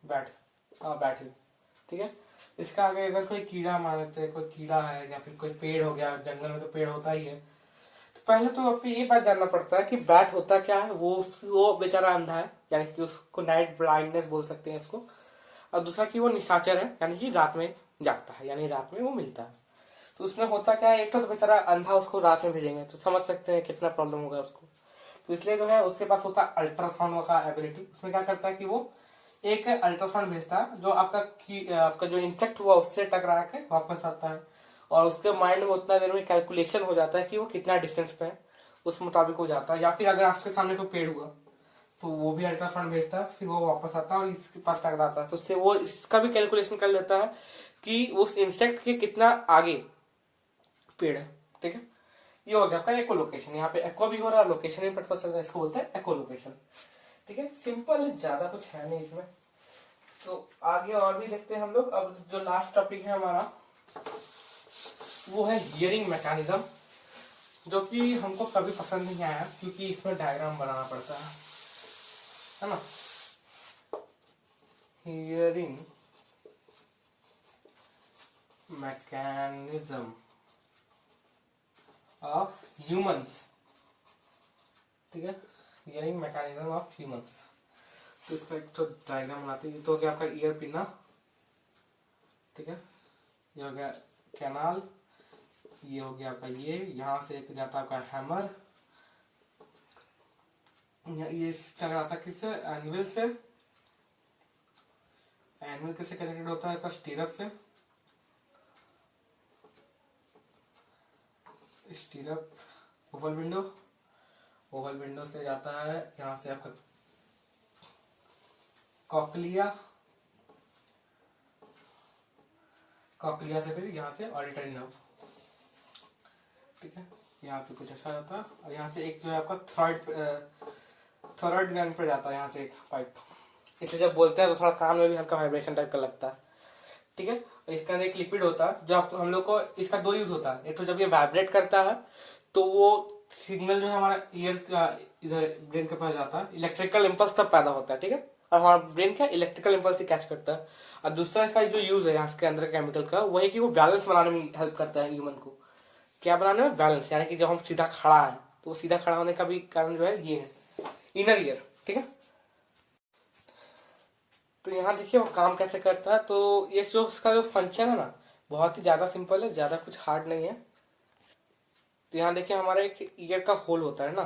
[SPEAKER 1] बैट, हाँ बैट है, ठीक है। इसका आगे अगर कोई कीड़ा मान लेते हैं, कोई कीड़ा है या फिर कोई पेड़ हो गया, जंगल में तो पेड़ होता ही है, तो पहले तो आपको ये बात जानना पड़ता है कि बैट होता क्या है। वो बेचारा अंधा है, यानी कि उसको नाइट ब्लाइंडनेस बोल सकते हैं इसको। और दूसरा कि वो निशाचर है, यानी कि रात में जागता है, यानी रात में वो मिलता है। तो उसमें होता क्या है, एक तो बेचारा अंधा, उसको रात में भेजेंगे तो समझ सकते हैं कितना प्रॉब्लम होगा उसको। तो इसलिए जो है उसके पास होता है अल्ट्रासाउंड का एबिलिटी। उसमें क्या करता है कि वो एक अल्ट्रासाउंड भेजता है जो आपका जो इंसेक्ट हुआ उससे टकरा के वापस आता है, और उसके माइंड में उतना देर में कैलकुलेशन हो जाता है कि वो कितना डिस्टेंस पे है, उस मुताबिक हो जाता है। या फिर अगर आपके सामने कोई पेड़ हुआ तो वो भी अल्ट्रासाउंड भेजता है, फिर वो वापस आता है और इसके पास टकराता है, तो उससे वो इसका भी कैलकुलेशन कर लेता है कि उस इंसेक्ट के कितना आगे पेड़ है, ठीक है। ये हो गया आपका एको लोकेशन। यहाँ पे एको भी हो रहा है, लोकेशन भी पता चल रहा है, इसको बोलते हैं एको लोकेशन, ठीक है। सिंपल, ज्यादा कुछ है नहीं इसमें। तो आगे और भी देखते हैं हम लोग। अब जो लास्ट टॉपिक है हमारा वो है हियरिंग मैकेनिज्म, जो कि हमको कभी पसंद नहीं आया क्योंकि इसमें डायग्राम बनाना पड़ता है ना। हियरिंग मैकेनिज्म ऑफ ह्यूमंस, ठीक है, हियरिंग मैकेनिज्म ऑफ ह्यूमंस। तो इसका एक तो डायग्राम बनाते हैं। तो हो गया आपका ईयर पिना, ठीक है, ये हो गया कैनाल, ये हो गया आपका ये, यहाँ से एक जाता है आपका हैमर, ये क्या जाता है किससे, एनविल से। एनविल किससे कनेक्टेड होता है, स्टीरअप से, स्टीरअप ओवल विंडो, ओवल विंडो से जाता है यहाँ से आपका कॉकलिया, कॉकलिया से फिर यहाँ से ऑडिटरी नर्व, ठीक है। यहाँ पे कुछ ऐसा जाता है, और यहाँ से एक जो है आपका थर्ड ग्लैंड पे जाता है, यहाँ से एक पाइप। इसे जब बोलते हैं तो थोड़ा कान में भी हल्का वाइब्रेशन टाइप का लगता है, ठीक है। और इसके अंदर एक लिक्विड होता है जो हम लोग को, इसका दो यूज होता है। एक तो जब ये वाइब्रेट करता है तो वो सिग्नल जो है हमारा ईयर का इधर ब्रेन के पास जाता है, इलेक्ट्रिकल इम्पल्स तब पैदा होता है, ठीक है। और हमारा ब्रेन क्या इलेक्ट्रिकल इम्पल्स कैच करता है। और दूसरा इसका जो यूज है यहाँ के अंदर केमिकल का, वो है कि वो बैलेंस बनाने में हेल्प करता है ह्यूमन को। क्या बनाने में, बैलेंस, यानी कि जब हम सीधा खड़ा है तो सीधा खड़ा होने का भी कारण जो है ये है इनर ईयर, ठीक है। तो यहाँ देखिए वो काम कैसे करता है। तो ये जो उसका जो फंक्शन है ना, बहुत ही ज्यादा सिंपल है, ज्यादा कुछ हार्ड नहीं है। तो यहाँ देखिए हमारा एक ईयर का होल होता है ना,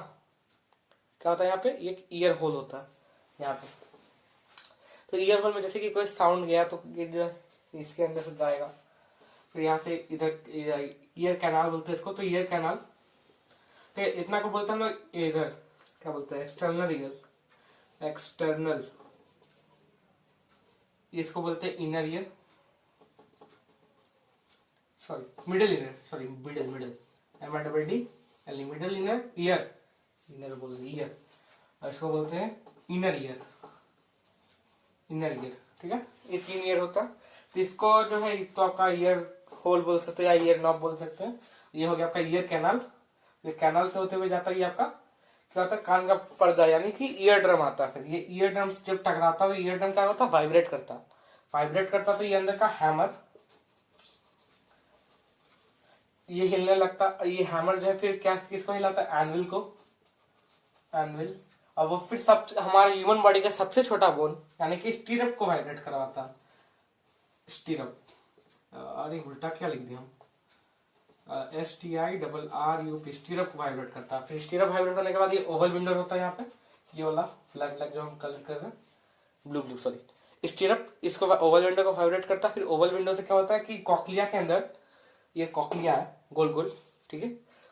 [SPEAKER 1] क्या होता है यहाँ पे, एक ईयर होल होता है यहाँ पे। तो ईयर होल में जैसे कि कोई साउंड गया तो ये जो इसके अंदर से जाएगा, फिर यहाँ से इधर ईयर कैनाल बोलते हैं इसको, तो ईयर कैनाल, तो इतना को बोलते हैं हम लोग इधर क्या बोलते हैं, एक्सटर्नल ईयर, एक्सटर्नल, इसको बोलते हैं inner ear, sorry middle ear, sorry middle, middle MIDD middle inner ear, inner बोल रहे ईयर, और इसको बोलते हैं इनर ईयर, इनर ईयर। ठीक है, ये 3 ईयर होता है। तो इसको जो है तो आपका ईयर होल बोल सकते हैं या ईयर नॉब बोल सकते हैं। ये हो गया आपका ईयर कैनाल, ये कैनाल से होते हुए जाता है, ये आपका क्या होता है, कान का पर्दा यानी कि ईयर ड्रम आता है। फिर ये ईयर ड्रम जब टकराता है तो ईयर ड्रम क्या होता है, वाइब्रेट करता है, वाइब्रेट करता तो ये अंदर का हैमर ये हिलने लगता, ये हैमर जो है फिर क्या किसको हिलाता है, एनविल को, एनविल, और वो फिर सब हमारे ह्यूमन बॉडी का सबसे छोटा बोन यानी कि स्टीरअप को वाइब्रेट करवाता है, स्टीरअप, अरे उल्टा क्या लिख दिया हम, STIRRUP, स्टीरअप वाइब्रेट करता है। फिर स्टीरअप वाइब्रेट करने के बाद ये ओवल विंडो होता है, यहाँ पे ये वाला ब्लैक ब्लैक जो हम कलर कर रहे हैं, ब्लू ब्लू सॉरी, स्टीरअप इसको ओवल विंडो को वाइब्रेट करता है। फिर ओवल विंडो से क्या होता है कि कॉकलिया के अंदर, ये कॉकलिया है गोल गोल, ठीक है,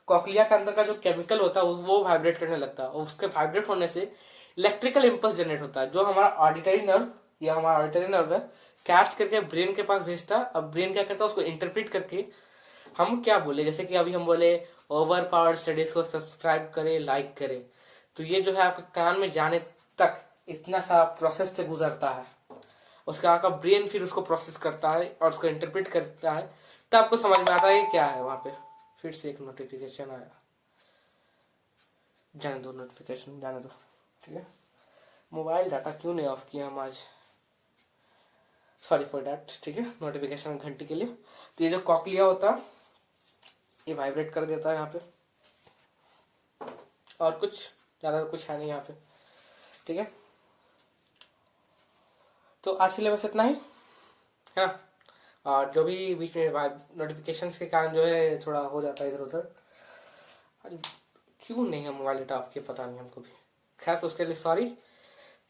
[SPEAKER 1] कॉकलिया के अंदर का जो केमिकल होता है वो वाइब्रेट करने लगता है, और उसके वाइब्रेट होने से इलेक्ट्रिकल इंपल्स जनरेट होता है, जो हमारा ऑडिटरी नर्व, या हमारा ऑडिटरी नर्व है, कैच करके ब्रेन के पास भेजता है। अब ब्रेन क्या करता है, उसको इंटरप्रेट करके हम क्या बोले, जैसे कि अभी हम बोले ओवर पावर स्टडीज को सब्सक्राइब करें, लाइक करें, तो ये जो है आपके कान में जाने तक इतना सा प्रोसेस से गुजरता है, उसका आपका ब्रेन फिर उसको प्रोसेस करता है और उसको इंटरप्रेट करता है, तब आपको समझ में आता है कि क्या है वहां पे। फिर से एक नोटिफिकेशन आया, जाने दो नोटिफिकेशन, जाने दो, ठीक है। मोबाइल डाटा क्यों नहीं ऑफ किया हम आज, सॉरी फॉर दैट, ठीक है। नोटिफिकेशन घंटे के लिए, तो ये जो कॉकलिया होता है ये वाइब्रेट कर देता है यहाँ पे, और कुछ ज्यादा कुछ है नहीं यहाँ पे, ठीक है। तो आज के लिए बस इतना ही है ना, और जो भी बीच में नोटिफिकेशंस के कारण जो है थोड़ा हो जाता है इधर उधर, क्यों नहीं है मोबाइल डाटा आपके, पता नहीं हमको भी, खैर तो उसके लिए सॉरी।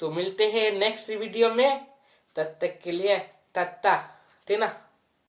[SPEAKER 1] तो मिलते हैं नेक्स्ट वीडियो में, तब तक के लिए टाटा, ठीक ना।